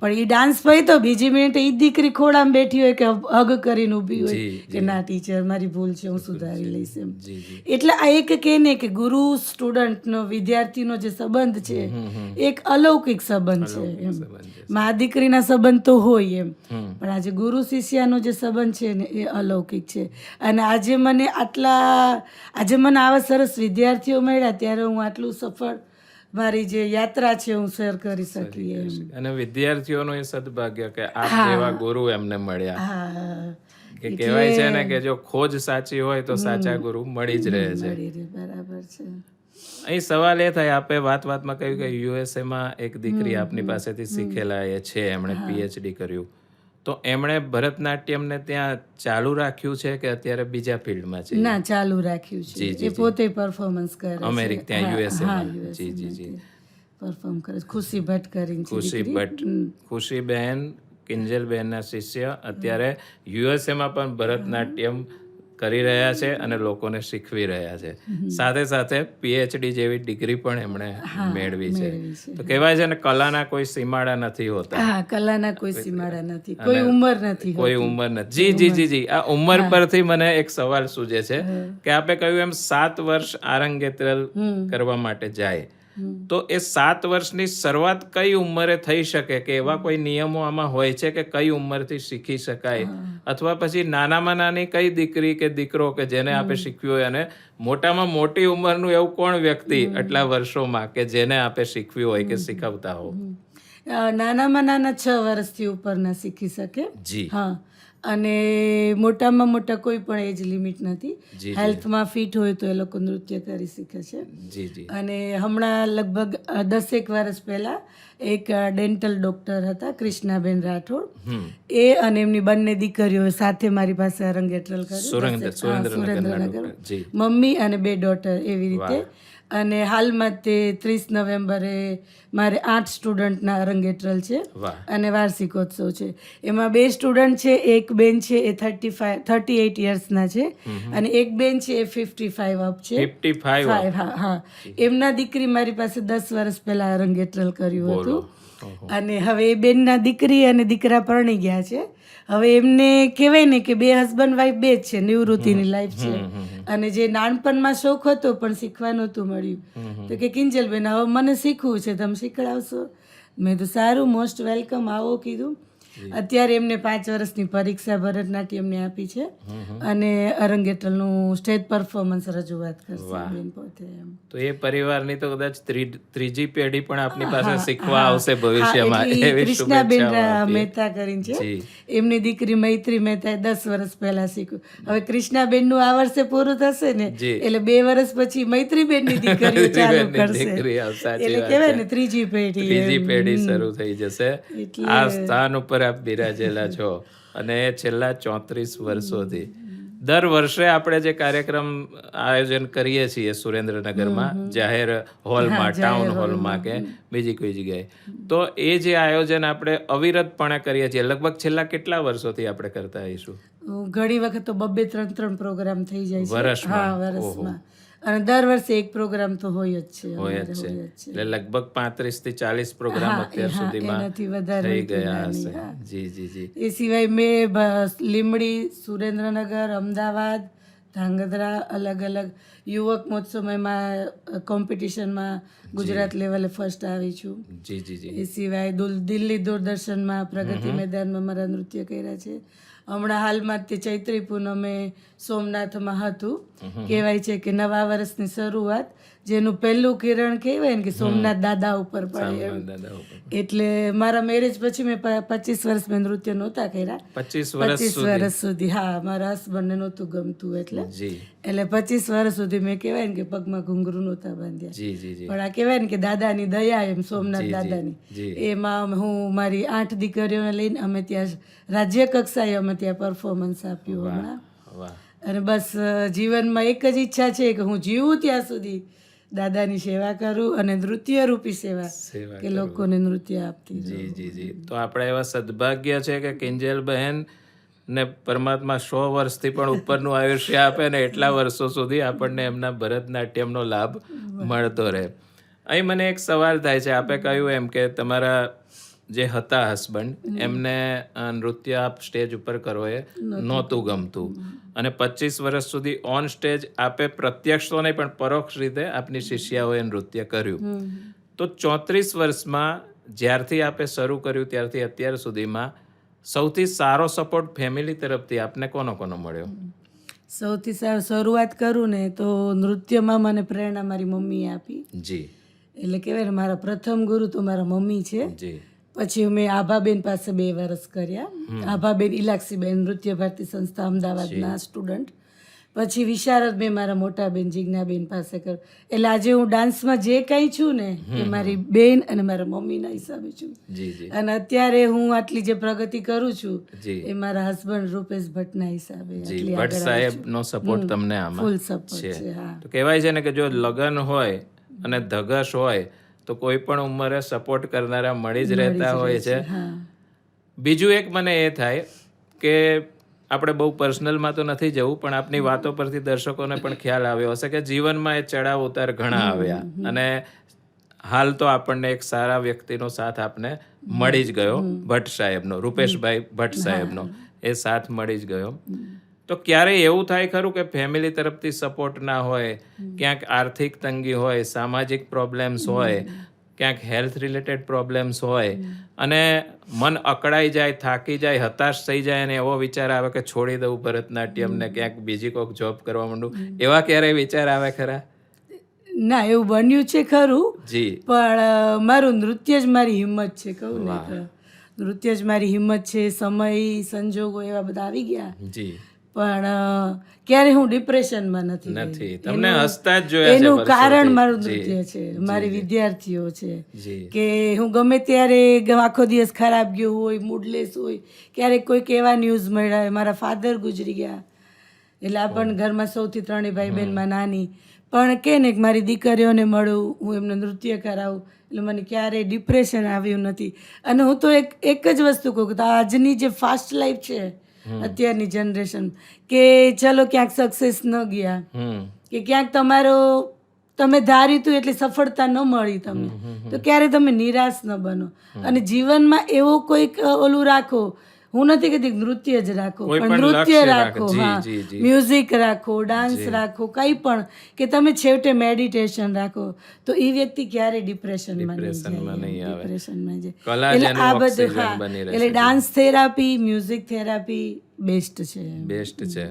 પણ એ ડાન્સ પછી તો બીજી મિનિટે એ દીકરી ખોળામાં બેઠી હોય કે હગ કરીને ઊભી હોય કે ના ટીચર મારી ભૂલ છે, હું સુધારી લઈશ એમ. એટલે આ એક કે ને કે ગુરુ સ્ટુડન્ટનો, વિદ્યાર્થીનો જે સંબંધ છે એક અલૌકિક સંબંધ છે એમ. મા દીકરીના સંબંધ તો હોય એમ, પણ આજે ગુરુ શિષ્યનો જે સંબંધ છે ને એ અલૌકિક છે. અને આજે મને આવા સરસ વિદ્યાર્થીઓ મળ્યા ત્યારે હું આટલું સફળ મારી જે યાત્રા છે હું શેર કરી શકી એમ. અને વિદ્યાર્થીઓનું એ સદભાગ્ય કે આપ જેવા ગુરુ એમને મળ્યા. હા, કે કહેવાય છે ને કે જો ખોજ સાચી હોય તો સાચા ગુરુ મળી જ રહે છે. બરાબર છે. અહીં સવાલ એ થાય, આપે વાતમાં કહ્યું કે USA માં એક દીકરી આપની પાસેથી શીખેલા એ છે, એમણે PhD કર્યું, તો એમણે ભરતનાટ્યમને ત્યાં ચાલુ રાખ્યું છે કે અત્યારે બીજા ફિલ્ડમાં છે? ના, ચાલુ રાખ્યું છે. એ પોતે પરફોર્મન્સ કરે છે અમેરિકા, ત્યાં USA માં. જી જી જી પરફોર્મ કરે છે. ખુશી ભટ્ટ કરીને છે. ખુશી ભટ્ટ, ખુશીબેન કિંજલબેનના શિષ્ય અત્યારે USA માં પણ ભરતનાટ્યમ કરી રહ્યા છે અને લોકોને શીખવી રહ્યા છે. સાથે સાથે PhD જેવી ડિગ્રી પણ એમણે મેળવી છે. તો કહેવાય છે ને કલાના કોઈ સીમાડા નથી હોતા. હા, કલાના કોઈ સીમાડા નથી, કોઈ ઉંમર નથી, કોઈ ઉંમર નથી. જી જી જી જી આ ઉંમર પરથી મને એક સવાલ સૂજે છે કે આપે કહ્યું એમ 7 વર્ષ આરંગેત્રલ કરવા માટે જાય, તો એ 7 વર્ષની શરૂઆત કઈ ઉંમરે થઈ શકે? કે એવા કોઈ નિયમો આમાં હોય છે કે કઈ ઉંમરથી શીખી શકાય? અથવા પછી નાનામાં નાની કઈ દીકરી કે દીકરો કે જેને આપે શીખવ્યું હોય, અને મોટામાં મોટી ઉંમરનું એવું કોણ વ્યક્તિ આટલા વર્ષોમાં કે જેને આપે શીખવ્યું હોય કે શીખવતા હો? નાનામાં નાના 6 વર્ષથી ઉપરના શીખી શકે. જી હા, અને મોટામાં મોટા કોઈ પણ એજ લિમિટ નથી. હેલ્થમાં ફિટ હોય તો એ લોકો નૃત્ય કરી શીખે છે. જી જી અને હમણાં લગભગ 10 વર્ષ પહેલા એક ડેન્ટલ ડોક્ટર હતા, કૃષ્ણાબેન રાઠોડ, એ અને એમની બંને દીકરીઓ સાથે મારી પાસે અરંગેટ્રલ કર્યું, સુરેન્દ્રનગર, મમ્મી અને 2 ડોટર એવી રીતે. અને હાલમાં તે 30 નવેમ્બરે મારે 8 સ્ટુડન્ટના અરંગેટ્રલ છે અને વાર્ષિકોત્સવ છે. એમાં 2 સ્ટુડન્ટ છે, એક બેન છે એ 38 યર્સના છે અને એક બેન છે એ 55 અપ છે. 55, હા હા. એમના દીકરી મારી પાસે 10 વર્ષ પહેલા અરંગેટ્રલ કર્યું હતું. અને હવે એ બેનના દીકરી અને દીકરા પરણી ગયા છે. હવે એમને કહેવાય ને કે 2 હસબન્ડ વાઈફ 2 જ છે, નિવૃત્તિની લાઈફ છે. અને જે નાનપણમાં શોખ હતો પણ શીખવા નહોતું મળ્યું, તો કે કિંજલબેન હવે મને શીખવું છે, તમે શીખડાવશો? મેં તો સારું, મોસ્ટ વેલકમ, આવો કીધું. અત્યારે એમને 5 વર્ષની પરીક્ષા ભરતનાટ્યમની આપી છે અને અરંગેટ્રલનું સ્ટેજ પરફોર્મન્સ રજૂઆત કરશે બેન પોતે એમ. તો એ પરિવારની તો કદાચ ત્રીજી પેઢી પણ આપની પાસે શીખવા આવશે ભવિષ્યમાં. એટલી એવી કૃષ્ણાબેન શુભેચ્છાઓ આપીએ. મહેતા કરીને છે, જી. એમની દીકરી મૈત્રી મહેતાએ 10 વર્ષ પહેલા શીખ્યું. હવે કૃષ્ણાબેન નું આ વર્ષે પૂરું થશે ને જી. એટલે 2 વર્ષ પછી મૈત્રીબેન ની દીકરીઓ ચાલુ મૈત્રીબેનની કરશે. દીકરી, સાચી એટલે વાત કહેવાય છે. ને ત્રીજી પેઢી ત્રીજી એમ. પેઢી શરૂ થઈ જશે. એટલે- આ સ્થાન ઉપર આપ બિરાજેલા છો અને છેલ્લા 34 વર્ષોથી દર વર્ષે આપણે જે કાર્યક્રમ આયોજન કરીએ છીએ સુરેન્દ્રનગરમાં જાહેર હોલમાં, ટાઉન હોલમાં કે બીજી કોઈ જગ્યાએ, તો એ જે આયોજન આપણે અવિરતપણે કરીએ છીએ, લગભગ છેલ્લા કેટલા વર્ષોથી આપણે કરતા આવીશું? ઘણી વખત તો 2-3 પ્રોગ્રામ થઈ જાય છે. વર્ષમાં? હા, વર્ષમાં. અને દર વર્ષે એક પ્રોગ્રામ તો હોય જ છે. હોય જ છે. એટલે લગભગ 35 થી 40 પ્રોગ્રામ અત્યાર સુધીમાં એનાથી વધારે થઈ હોતું ગયા નાની, હશે. હા. જી જી જી. એ સિવાય મેં લીંબડી, સુરેન્દ્રનગર, અમદાવાદ, ધાંગધ્રા અલગ અલગ યુવક મહોત્સવમાં કોમ્પિટિશનમાં ગુજરાત લેવલે ફર્સ્ટ આવી છું. જી જી જી. એ સિવાય દિલ્હી દૂરદર્શનમાં પ્રગતિ મેદાનમાં મારા નૃત્ય કર્યા છે. હમણાં હાલમાં તે ચૈત્રી પૂનમે સોમનાથમાં હતું. કહેવાય છે કે નવા વર્ષની શરૂઆત જેનું પહેલું કિરણ કહેવાય ને કે સોમનાથ દાદા ઉપર પડે એમ. દાદા ઉપર. એટલે મારા મેરેજ પછી મેં 25 વર્ષ મેં નૃત્ય નહોતા કર્યા. 25 વર્ષ 25 વર્ષ સુધી, હા. મારા હસબન્ડને નહોતું ગમતું એટલે જી એટલે 25 વર્ષ સુધી મેં કહેવાય ને કે પગમાં ઘૂંઘરું નહોતા બાંધ્યા. જી જી જી. પણ આ કહેવાય ને કે દાદાની દયા એમ, સોમનાથ દાદાની. જી. એમાં હું મારી 8 દીકરીઓને લઈને અમે ત્યાં રાજ્ય કક્ષાએ અમે ત્યાં પરફોર્મન્સ આપ્યું હમણાં. વાહ. અને બસ જીવનમાં એક જ ઈચ્છા છે કે હું જીવું ત્યાં સુધી દાદાની સેવા કરું અને નૃત્ય રૂપી સેવા સેવા કે લોકોને નૃત્ય આપતી રહું. જી જી જી. તો આપણે એવા સદભાગ્ય છે કે કિંજલ બહેન ને પરમાત્મા 100 વર્ષથી પણ ઉપરનું આયુષ્ય આપે ને એટલા વર્ષો સુધી આપણને એમના ભરતનાટ્યમનો લાભ મળતો રહે. અહીં મને એક સવાલ થાય છે, આપે કહ્યું એમ કે તમારા જે હતા હસબન્ડ એમને નૃત્ય આપ સ્ટેજ ઉપર કરો એ નહોતું ગમતું અને 25 વર્ષ સુધી ઓન સ્ટેજ આપે પ્રત્યક્ષ તો નહીં પણ પરોક્ષ રીતે આપની શિષ્યાઓએ નૃત્ય કર્યું. તો 34 વર્ષમાં જ્યારથી આપે શરૂ કર્યું ત્યારથી અત્યાર સુધીમાં સૌથી સારો સપોર્ટ ફેમિલી તરફથી આપને કોનો મળ્યો? સૌથી સારું શરૂઆત કરું ને તો નૃત્યમાં મને પ્રેરણા મારી મમ્મીએ આપી. જી. એટલે કહેવાય ને મારા પ્રથમ ગુરુ તો મારા મમ્મી છે. જી. પછી મેં આભાબેન પાસે 2 વર્ષ કર્યા. આભાબેન ઇલાક્ષીબેન નૃત્ય ભારતી સંસ્થા અમદાવાદના સ્ટુડન્ટ. પછી વિશારદ મેં મારા મોટા બેન જિજ્ઞાબેન પાસે કર્યું. એટલે આજે હું ડાન્સમાં જે કંઈ છું ને એ મારી બેન અને મારા મમ્મીના હિસાબે છું. જી જી. અને અત્યારે હું આટલી જે પ્રગતિ કરું છું જી. એ મારા હસબન્ડ રૂપેશ ભટ્ટના હિસાબે જી. આટલી ભટ્ટ આગળ આવી સાહેબ છું. નો સપોર્ટ તમને આમાં ફૂલ સપોર્ટ છે. હા. તો કહેવાય છે ને કે જો લગન હોય અને ધગશ હોય તો કોઈ પણ ઉંમરે સપોર્ટ કરનારા મળી જ રહેતા હોય છે. હા. બીજું એક મને એ થાય કે આપણે બહુ પર્સનલમાં તો નથી જવું પણ આપની વાતો પરથી દર્શકોને પણ ખ્યાલ આવ્યો હશે કે જીવનમાં એ ચડાવ ઉતાર ઘણા આવ્યા અને હાલ તો આપણને એક સારા વ્યક્તિનો સાથ આપને મળી જ ગયો, ભટ્ટ સાહેબનો, રૂપેશભાઈ ભટ્ટ સાહેબનો એ સાથ મળી જ ગયો. તો ક્યારેય એવું થાય ખરું કે ફેમિલી તરફથી સપોર્ટ ના હોય, ક્યાંક આર્થિક તંગી હોય, સામાજિક પ્રોબ્લેમ્સ હોય, ક્યાંક હેલ્થ રિલેટેડ પ્રોબ્લેમ્સ હોય અને મન અકળાઈ જાય, થાકી જાય, હતાશ થઈ જાય અને એવો વિચાર આવે કે છોડી દઉં ભરતનાટ્યમ ને ક્યાંક બીજી કોઈક જોબ કરવા માંડું, એવા ક્યારેય વિચાર આવે ખરા? ના, એવું બન્યું છે ખરું. જી. પણ મારું નૃત્ય જ મારી હિંમત છે, કહું ને તો. નૃત્ય જ મારી હિંમત છે. સમય સંજોગો એવા બધા આવી ગયા જી. પણ ક્યારે હું ડિપ્રેશનમાં નથી. તમને હસતા જ જોયા છે એનું વર્ષોથી. કારણ મારું નૃત્ય છે, મારી વિદ્યાર્થીઓ છે. જી. કે હું ગમે ત્યારે આખો દિવસ ખરાબ ગયો હોય, મૂડલેસ હોય, ક્યારેક કોઈક એવા ન્યૂઝ મળ્યા હોય, મારા ફાધર ગુજરી ગયા, એટલે આપણને ઘરમાં સૌથી 3 ભાઈ બહેનમાં નાની, પણ કે ને મારી દીકરીઓને મળું, હું એમને નૃત્ય કરાવું, એટલે મને ક્યારેય ડિપ્રેશન આવ્યું નથી. અને હું તો એક જ વસ્તુ કહું કે આજની જે ફાસ્ટ લાઈફ છે અત્યારની જનરેશન, કે ચલો ક્યાંક સક્સેસ ન ગયા, કે ક્યાંક તમે ધાર્યું હતું એટલે સફળતા ન મળી તમને, તો ક્યારે તમે નિરાશ ન બનો અને જીવનમાં એવો કોઈક ઓલું રાખો. હું નથી કહેતી કે નૃત્ય જ રાખો, કોઈ પણ પણ નૃત્ય લક્ષ્ય રાખો, રાખો. જી, હા, જી, જી. મ્યુઝિક રાખો, ડાન્સ રાખો, કંઈ પણ, કે તમે છેવટે મેડિટેશન રાખો, તો એ વ્યક્તિ ક્યારે ડિપ્રેશનમાં ડિપ્રેશનમાં નહીં આવે. ડિપ્રેશનમાં જાય. કલા જ એટલે એનું આ બધું, ઓક્સિજન હા, બની રહેશે. એટલે dance therapy, music therapy best છે. બેસ્ટ છે.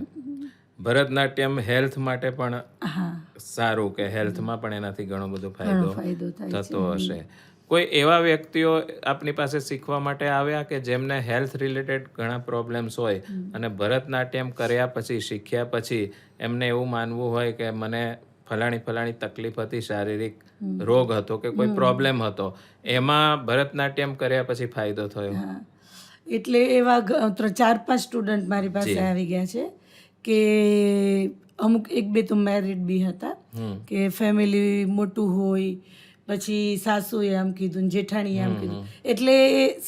ભરતનાટ્યમ હેલ્થ માટે પણ હા, સારું, કે હેલ્થમાં પણ એનાથી ઘણો બધો ઘણો ફાયદો ફાયદો થાય છે. થતો હશે. કોઈ એવા વ્યક્તિઓ આપની પાસે શીખવા માટે આવ્યા કે જેમને હેલ્થ રિલેટેડ ઘણા પ્રોબ્લેમ્સ હોય અને ભરતનાટ્યમ કર્યા પછી, શીખ્યા પછી એમને એવું માનવું હોય કે મને ફલાણી તકલીફ હતી, શારીરિક રોગ હતો કે કોઈ પ્રોબ્લેમ હતો, એમાં ભરતનાટ્યમ કર્યા પછી ફાયદો થયો? હા, એટલે એવા 4-5 સ્ટુડન્ટ મારી પાસે આવી ગયા છે કે અમુક 1-2 તો મેરિડ બી હતા, કે ફેમિલી મોટું હોય, પછી સાસુએ આમ કીધું ને જેઠાણીએ આમ કીધું, એટલે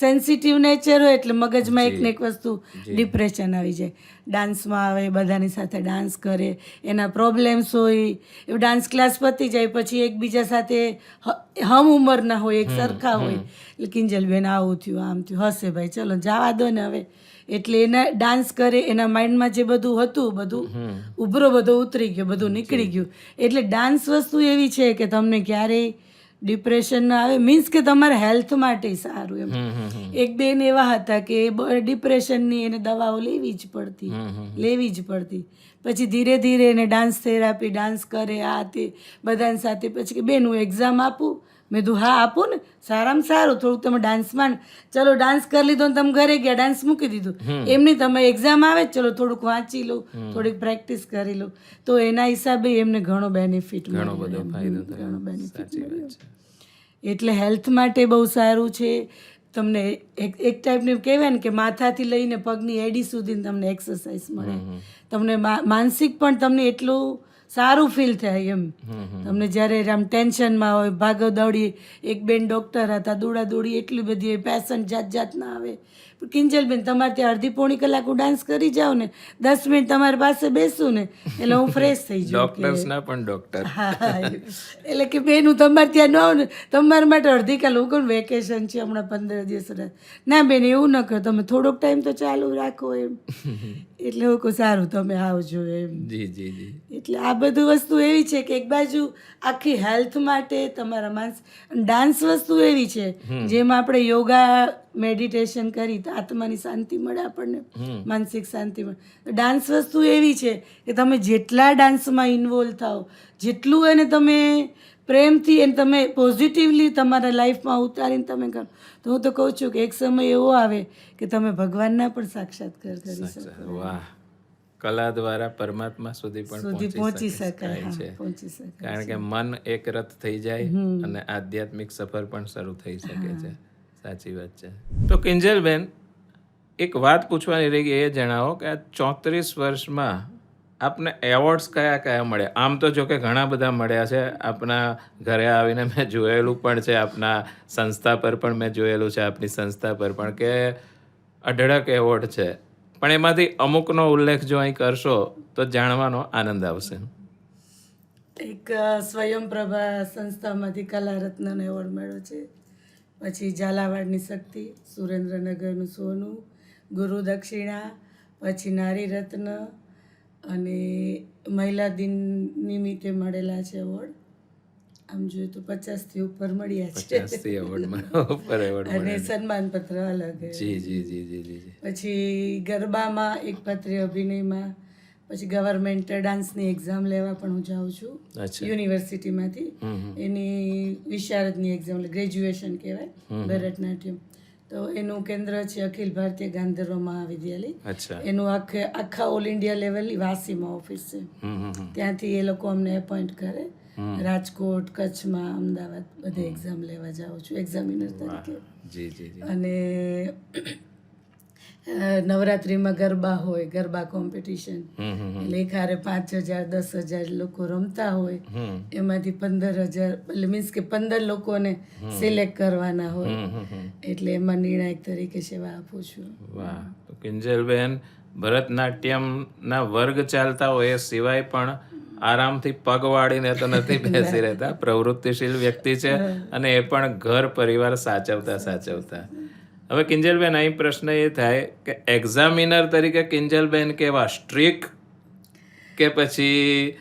સેન્સિટિવ નેચર હોય એટલે મગજમાં એક ને એક વસ્તુ ડિપ્રેશન આવી જાય. ડાન્સમાં આવે, બધાની સાથે ડાન્સ કરે, એના પ્રોબ્લેમ્સ હોય, એ ડાન્સ ક્લાસ પતી જાય પછી એકબીજા સાથે હમ ઉંમરના હોય, એક સરખા હોય, એટલે કિંજલબેન આવું થયું, આમ થયું, હશે ભાઈ, ચલો જવા દો ને હવે. એટલે એના ડાન્સ કરે, એના માઇન્ડમાં જે બધું હતું બધું ઉભરો બધો ઉતરી ગયો, બધું નીકળી ગયું. એટલે ડાન્સ વસ્તુ એવી છે કે તમને ક્યારેય ડિપ્રેશન ના આવે, મીન્સ કે તમારા હેલ્થ માટે સારું એમ. એક બેન એવા હતા કે ડિપ્રેશનની એને દવાઓ લેવી જ પડતી. પછી ધીરે ધીરે એને ડાન્સ થેરાપી, ડાન્સ કરે, આ તે બધાની સાથે, પછી કે બેન હું એક્ઝામ આપું? મેં કીધું હા આપું ને, સારામાં સારું, થોડુંક તમે ડાન્સમાં, ચલો ડાન્સ કરી લીધો ને તમે ઘરે ગયા, ડાન્સ મૂકી દીધું, એમની તમે એક્ઝામ આવે, ચલો થોડુંક વાંચી લો, થોડીક પ્રેક્ટિસ કરી લો, તો એના હિસાબે એમને ઘણો બેનિફિટ ઘણો બધો ફાયદો થયો. ઘણો બેનિફિટ સાચી વાત છે. એટલે હેલ્થ માટે બહુ સારું છે. તમને એક ટાઈપની કહેવાય ને કે માથાથી લઈને પગની એડી સુધી તમને એક્સરસાઇઝ મળે, તમને માનસિક પણ તમને એટલું સારું ફીલ થાય એમ. તમને જ્યારે આમ ટેન્શનમાં હોય, ભાગદોડી, એક બેન ડૉક્ટર હતા, દોડાદોડી એટલી બધી હોય, પેશન્ટ જાતના આવે, કિંજલબેન તમારે ત્યાં અડધી પોણી કલાક હું ડાન્સ કરી જાઉં ને, 10 મિનિટ તમારી પાસે બેસું ને, એટલે હું ફ્રેશ થઈ જાઉં. ડોક્ટર્સના પણ ડોક્ટર. હા, એટલે કે બેન હું તમારે ત્યાં ન આવું ને, તમારા માટે અડધી કલાક, હું કહું વેકેશન છે હમણાં 15 દિવસ, ના બેન એવું ન કરો, તમે થોડોક ટાઈમ તો ચાલુ રાખો એમ. એટલે હું કહું સારું તમે આવજો એમ. જી જી જી. એટલે આ બધું વસ્તુ એવી છે કે એક બાજુ આખી હેલ્થ માટે તમારા ડાન્સ વસ્તુ એવી છે જેમાં આપણે યોગા, મેડિટેશન કરી તો આત્માની શાંતિ મળે આપણને, માનસિક શાંતિ મળે. ડાન્સ વસ્તુ એવી છે કે તમે જેટલા ડાન્સમાં ઇન્વોલ્વ થાઓ, જેટલું એને તમે પ્રેમથી એને તમે પોઝિટિવલી તમારા લાઈફમાં ઉતારીને તમે કરો, તો હું તો કહું છું કે એક સમય એવો આવે કે તમે ભગવાનના પણ સાક્ષાત્કાર કરી શકો. વાહ, કલા દ્વારા પરમાત્મા સુધી પણ પહોંચી શકાય છે. પહોંચી શકાય. કારણ કે મન એક રથ થઈ જાય અને આધ્યાત્મિક સફર પણ શરૂ થઈ શકે છે. સાચી વાત છે. તો કિંજલબેન, એક વાત પૂછવાની રહી ગઈ, એ જણાવો કે આ 34 વર્ષમાં આપને એવોર્ડ્સ કયા કયા મળ્યા? આમ તો જો કે ઘણા બધા મળ્યા છે, આપના ઘરે આવીને મેં જોયેલું પણ છે, આપના સંસ્થા પર પણ મેં જોયેલું છે, આપની સંસ્થા પર પણ, કે અઢળક એવોર્ડ છે, પણ એમાંથી અમુકનો ઉલ્લેખ જો અહીં કરશો તો જાણવાનો આનંદ આવશે. એક સ્વયંપ્રભા સંસ્થામાંથી કલારત્નનો એવોર્ડ મળ્યો છે, પછી ઝાલાવાડની શક્તિ, સુરેન્દ્રનગરનું સોનું, ગુરુ દક્ષિણા, પછી નારી રત્ન, અને મહિલા દિન નિમિત્તે મળેલા છે એવોર્ડ. આમ જોઈએ તો 50થી ઉપર મળ્યા છે. 50થી ઉપર એવોર્ડ અને સન્માનપત્ર અલગ. જી જી જી જી જી. પછી ગરબામાં, એક પત્રી અભિનયમાં, પછી ગવર્મેન્ટ ડાન્સની એક્ઝામ લેવા પણ હું જાઉં છું યુનિવર્સિટીમાંથી. એની વિશારદની એક્ઝામ, ગ્રેજ્યુએશન કહેવાય, ભરતનાટ્યમ. તો એનું કેન્દ્ર છે અખિલ ભારતીય ગાંધર્વ મહાવિદ્યાલય. એનું આખા ઓલ ઇન્ડિયા લેવલની વાસીમાં ઓફિસ છે. ત્યાંથી એ લોકો અમને એપોઇન્ટ કરે. રાજકોટ, કચ્છમાં, અમદાવાદ બધે એક્ઝામ લેવા જાઉં છું એક્ઝામિનર તરીકે. અને નવરાત્રિમાં ગરબા હોય, ગરબા કોમ્પિટિશન, એટલે એક હારે 5,000 10,000 લોકો રમતા હોય, એમાંથી 15,000, એટલે મીન્સ કે 15 લોકોને સિલેક્ટ કરવાના હોય, એટલે એમાં નિર્ણાયક તરીકે સેવા આપું છું. વાહ. તો કિંજલબેન, ભરતનાટ્યમના વર્ગ ચાલતા હોય એ સિવાય પણ આરામથી પગ વાળીને તો નથી બેસી રહેતા, પ્રવૃત્તિશીલ વ્યક્તિ છે, અને એ પણ ઘર પરિવાર સાચવતા. હવે કિંજલબેન અહીં પ્રશ્ન એ થાય કે એક્ઝામિનર તરીકે કિંજલબેન કેવા સ્ટ્રિક કે પછી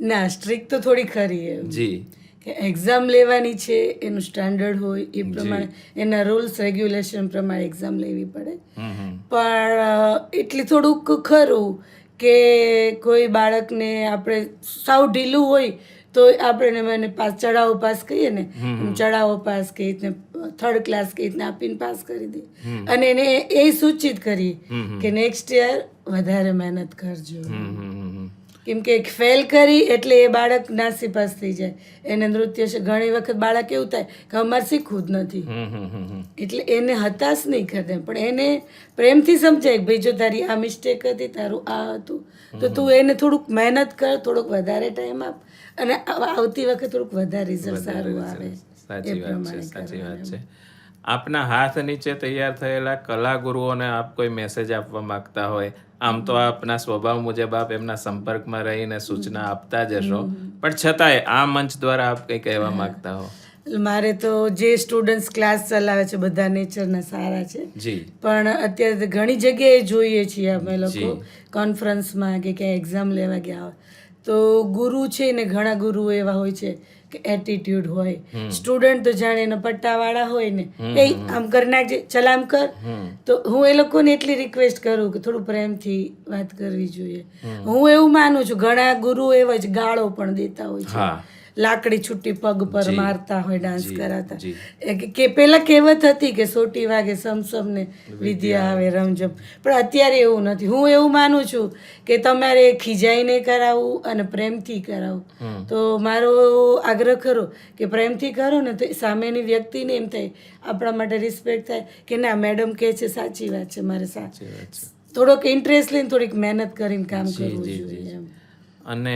ના સ્ટ્રિક તો થોડી ખરી એમ જી કે એક્ઝામ લેવાની છે એનું સ્ટાન્ડર્ડ હોય એ પ્રમાણે એના રૂલ્સ રેગ્યુલેશન પ્રમાણે એક્ઝામ લેવી પડે પણ એટલે થોડુંક ખરું કે કોઈ બાળકને આપણે સાવ ઢીલું હોય તો આપણે મને ચડાવો પાસ કહીએ ને ચડાવો પાસ કઈ રીતને થર્ડ ક્લાસ કઈ રીતને આપીને પાસ કરી દે અને એને એ સૂચિત કરીએ કે નેક્સ્ટ યર વધારે મહેનત કરજો કેમ કે ફેલ કરી એટલે એ બાળક નાસીપાસ થઈ જાય એને નૃત્ય છે ઘણી વખત બાળક એવું થાય કે અમારે શીખવું જ નથી એટલે એને હતાશ નહીં કરે પણ એને પ્રેમથી સમજાય કે ભાઈ જો તારી આ મિસ્ટેક હતી તારું આ હતું તો તું એને થોડુંક મહેનત કર થોડોક વધારે ટાઈમ આપ અને આવતી વખત થોડુંક વધારે રિઝલ્ટ સારું આવે સાચી વાત છે આપના હાથ નીચે તૈયાર થયેલા કલાગુરુઓને આપ કોઈ મેસેજ આપવા માંગતા હોય આમ તો આપના સ્વભાવ મુજબ આપ એમના સંપર્કમાં રહીને સૂચના આપતા જ હશો પણ છતાંય આ મંચ દ્વારા આપ કંઈ કહેવા માંગતા હો મારે તો જે સ્ટુડન્ટ્સ ક્લાસ ચલાવે છે બધા નેચરના સારા છે જી પણ અત્યારે ઘણી જગ્યાએ જોઈએ છીએ અમે લોકો કોન્ફરન્સમાં કે ક્યાંય એક્ઝામ લેવા ગયા હોય તો ગુરુ છે ને ઘણા ગુરુઓ એવા હોય છે કે એટીટ્યુડ હોય સ્ટુડન્ટ તો જાણે એના પટ્ટાવાળા હોય ને એ આમ કરી નાખજે ચલ આમ કર તો હું એ લોકોને એટલી રિક્વેસ્ટ કરું કે થોડું પ્રેમથી વાત કરવી જોઈએ હું એવું માનું છું ઘણા ગુરુ એવા જ ગાળો પણ દેતા હોય છે લાકડી છૂટી પગ પર મારતા હોય ડાન્સ કરાવતા કે પેલા કહેવત હતી કે સોટી વાગે સમસમ ને વિદ્યા આવે રમઝમ પણ અત્યારે એવું નથી હું એવું માનું છું કે તમારે ખીજાઈને કરાવવું અને પ્રેમથી કરાવવું તો મારો આગ્રહ ખરો કે પ્રેમથી કરો ને તો સામેની વ્યક્તિને એમ થાય આપણા માટે રિસ્પેક્ટ થાય કે ના મેડમ કહે છે સાચી વાત છે મારે થોડોક ઇન્ટરેસ્ટ લઈને થોડીક મહેનત કરીને કામ કરવું જોઈએ અને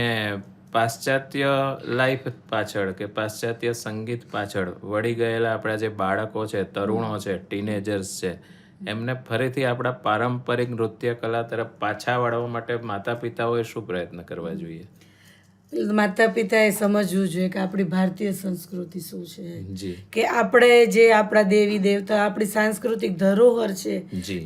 પાશ્ચાત્ય લાઈફ પાછળ કે પાશ્ચાત્ય સંગીત પાછળ વળી ગયેલા આપણા જે બાળકો છે તરુણો છે ટીનેજર્સ છે એમને ફરીથી આપણા પારંપરિક નૃત્ય કલા તરફ પાછા વાળવા માટે માતા પિતાઓએ શું પ્રયત્ન કરવા જોઈએ માતા પિતાએ સમજવું જોઈએ કે આપણી ભારતીય સંસ્કૃતિ શું છે કે આપણે જે આપણા દેવી દેવતા આપણી સાંસ્કૃતિક ધરોહર છે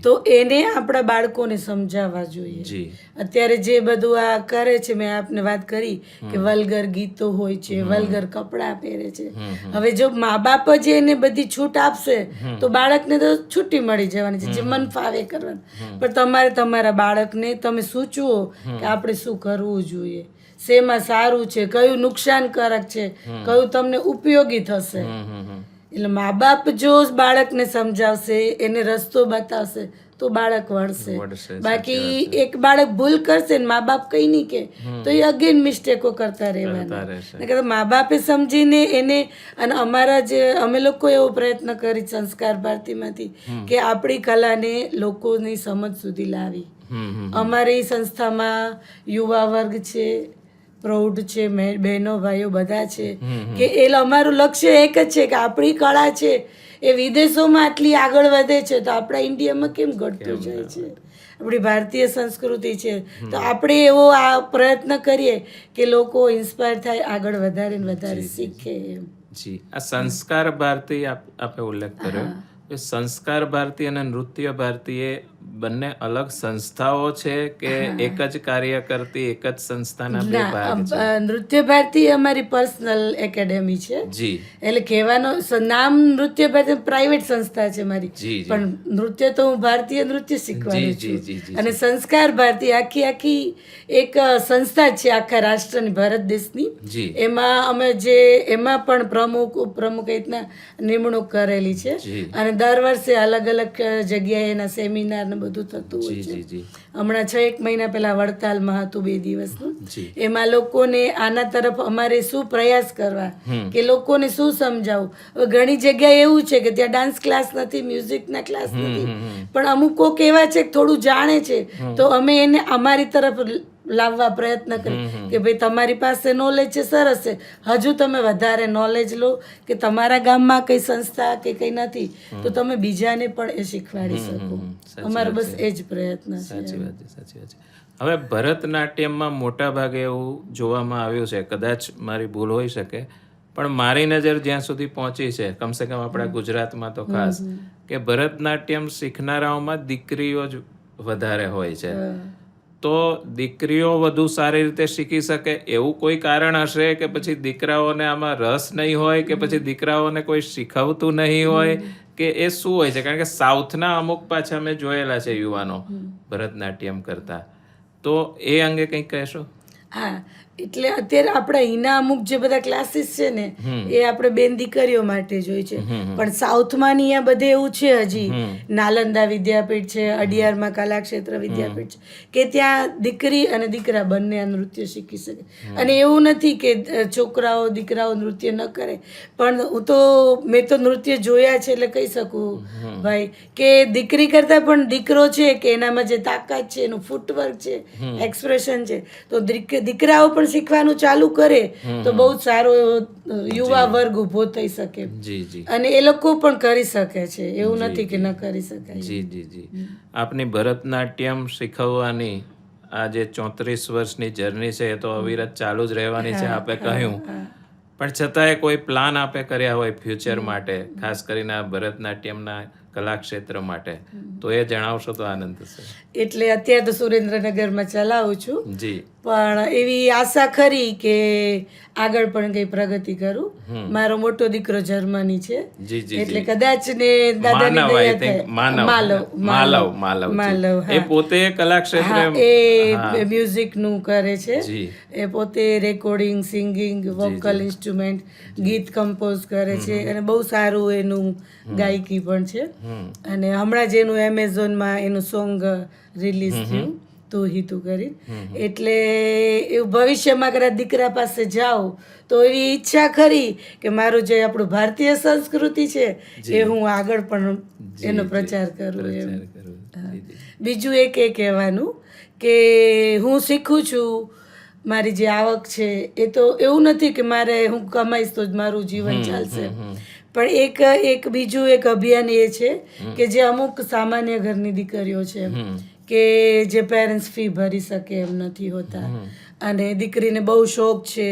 તો એને આપણા બાળકોને સમજાવવા જોઈએ અત્યારે જે બધું આ કરે છે મેં આપને વાત કરી કે વલ્ગર ગીતો હોય છે વલ્ગર કપડાં પહેરે છે હવે જો મા બાપ જ એને બધી છૂટ આપશે તો બાળકને તો છૂટી મળી જવાની છે જે મન ફાવે કરવાનું પણ તમારે તમારા બાળકને તમે સૂચવો કે આપણે શું કરવું જોઈએ શેમાં સારું છે કયું નુકસાનકારક છે કયું તમને ઉપયોગી થશે એટલે મા બાપ જો બાળકને સમજાવશે એને રસ્તો બતાવશે તો બાળક વળશે બાકી એક બાળક ભૂલ કરશે ને મા બાપ કઈ નહીં કે તો એ અગેન મિસ્ટેકો કરતા રહેવાના મા બાપે સમજીને એને અને અમારા જે અમે લોકો એવો પ્રયત્ન કરી સંસ્કાર ભારતીમાંથી કે આપણી કલાને લોકોની સમજ સુધી લાવી અમારી સંસ્થામાં યુવા વર્ગ છે પ્રૌઢ છે બહેનો ભાઈઓ બધા છે કે એ અમારું લક્ષ્ય એક જ છે કે આપણી કળા છે એ વિદેશોમાં આટલી આગળ વધે છે તો આપણા ઇન્ડિયામાં કેમ ઘટતું જાય છે આપણી ભારતીય સંસ્કૃતિ છે તો આપણે એવો આ પ્રયત્ન કરીએ કે લોકો ઇન્સ્પાયર થાય આગળ વધારે ને વધારે શીખે એમ જી આ સંસ્કાર ભારતી આપે ઉલ્લેખ કર્યો એ સંસ્કાર ભારતી અને નૃત્ય ભારતી એ બંને અલગ સંસ્થાઓ છે કે એક જ કાર્ય કરતી એક જ સંસ્થાના બે ભાગ છે નૃત્ય ભારતી અમારી પર્સનલ એકેડેમી છે જી એટલે કહેવાનો નામ નૃત્ય ભારતી પ્રાઇવેટ સંસ્થા છે મારી પણ નૃત્ય તો હું ભારતીય નૃત્ય શીખવાનું છું અને સંસ્કાર ભારતી આખી એક સંસ્થા છે આખા રાષ્ટ્રની ભારત દેશની એમાં અમે જે એમાં પણ પ્રમુખ ઉપપ્રમુખ રીતના નિમણૂક કરેલી છે અને દર વર્ષે અલગ અલગ જગ્યાએ એના સેમિનાર ને બધું થતું હોય છે હમણાં 6 મહિના પહેલા વડતાલમાં હતું 2 દિવસનું એમાં લોકોને આના તરફ અમારે શું પ્રયાસ કરવા કે લોકોને શું સમજાવવું ઘણી જગ્યાએ એવું છે કે ત્યાં ડાન્સ ક્લાસ નથી મ્યુઝિકના ક્લાસ નથી પણ અમુક કોક એવા છે કે થોડું જાણે છે તો અમે એને અમારી તરફ લાવવા પ્રયત્ન કરી કે ભાઈ તમારી પાસે નોલેજ છે સરસ છે હજુ તમે વધારે નોલેજ લો કે તમારા ગામમાં કઈ સંસ્થા કે કઈ નથી તો તમે બીજાને પણ એ શીખવાડી શકો અમારો બસ એ જ પ્રયત્ન છે સાચી વાત છે હવે ભરતનાટ્યમમાં મોટા ભાગે એવું જોવામાં આવ્યું છે કદાચ મારી ભૂલ હોઈ શકે પણ મારી નજર જ્યાં સુધી પહોંચી છે કમસે કમ આપણા ગુજરાતમાં તો ખાસ કે ભરતનાટ્યમ શીખનારાઓમાં દીકરીઓ જ વધારે હોય છે. તો દીકરીઓ વધુ સારી રીતે શીખી શકે એવું કોઈ કારણ હશે કે પછી દીકરાઓને આમાં રસ નહીં હોય કે પછી દીકરાઓને કોઈ શીખવતું નહીં હોય કે એ શું હોય છે? કારણ કે સાઉથના અમુક પાછા મેં જોયેલા છે યુવાનો ભરતનાટ્યમ કરતા, તો એ અંગે કંઈક કહેશો? હા, એટલે અત્યારે આપણા અહીંના અમુક જે બધા ક્લાસીસ છે ને એ આપણે બેન દીકરીઓ માટે જ હોય છે, પણ સાઉથમાં ની અહીંયા બધે એવું છે. હજી નાલંદા વિદ્યાપીઠ છે, અડિયારમાં કલાક્ષેત્ર વિદ્યાપીઠ છે કે ત્યાં દીકરી અને દીકરા બંને આ નૃત્ય શીખી શકે. અને એવું નથી કે છોકરાઓ દીકરાઓ નૃત્ય ન કરે, પણ મેં તો નૃત્ય જોયા છે એટલે કહી શકું ભાઈ કે દીકરી કરતા પણ દીકરો છે કે એનામાં જે તાકાત છે, એનું ફૂટવર્ક છે, એક્સપ્રેશન છે, તો દીકરાઓ પણ શીખવાનું ચાલુ કરે તો બહુ જ સારો એવો યુવા વર્ગ ઉભો થઈ શકે. અને એ લોકો પણ કરી શકે છે, એવું નથી કે ન કરી શકાય. જી. આપની ભરતનાટ્યમ શીખવવાની આ જે 34 વર્ષની જર્ની છે એ તો અવિરત ચાલુ જ રહેવાની છે આપે કહ્યું, પણ છતાંય કોઈ પ્લાન આપે કર્યા હોય ફ્યુચર માટે, ખાસ કરીને આ ભરતનાટ્યમના કલાક્ષેત્ર માટે, તો એ જણાવશો તો આનંદ થશે. એટલે અત્યારે તો સુરેન્દ્રનગરમાં ચલાવું છું, જી, પણ એવી આશા ખરી કે આગળ પણ કઈ પ્રગતિ કરું. મારો મોટો દીકરો જર્મની છે, એટલે કદાચ ને દાદાની માલવ એ પોતે કલાક્ષેત્ર એ મ્યુઝિક નું કરે છે, એ પોતે રેકોર્ડિંગ, સિંગિંગ, વોકલ ઇન્સ્ટ્રુમેન્ટ, ગીત કમ્પોઝ કરે છે અને બહુ સારું એનું ગાયકી પણ છે. અને હમણાં જ એનું એમેઝોનમાં એનું સોંગ રિલીઝ થયું તું હી તું કરી. એટલે એવું ભવિષ્યમાં કદાચ દીકરા પાસે જાઉં તો એવી ઈચ્છા ખરી કે મારું જે આપણું ભારતીય સંસ્કૃતિ છે એ હું આગળ પણ એનો પ્રચાર કરું એમ. બીજું એ કહેવાનું કે હું શીખું છું, મારી જે આવક છે એ તો એવું નથી કે મારે હું કમાઈશ તો જ મારું જીવન ચાલશે, પણ એક બીજું એક અભિયાન એ છે કે જે અમુક સામાન્ય ઘરની દીકરીઓ છે કે જે પેરેન્ટ્સ ફી ભરી શકે એમ નથી હોતા અને દીકરીને બહુ શોખ છે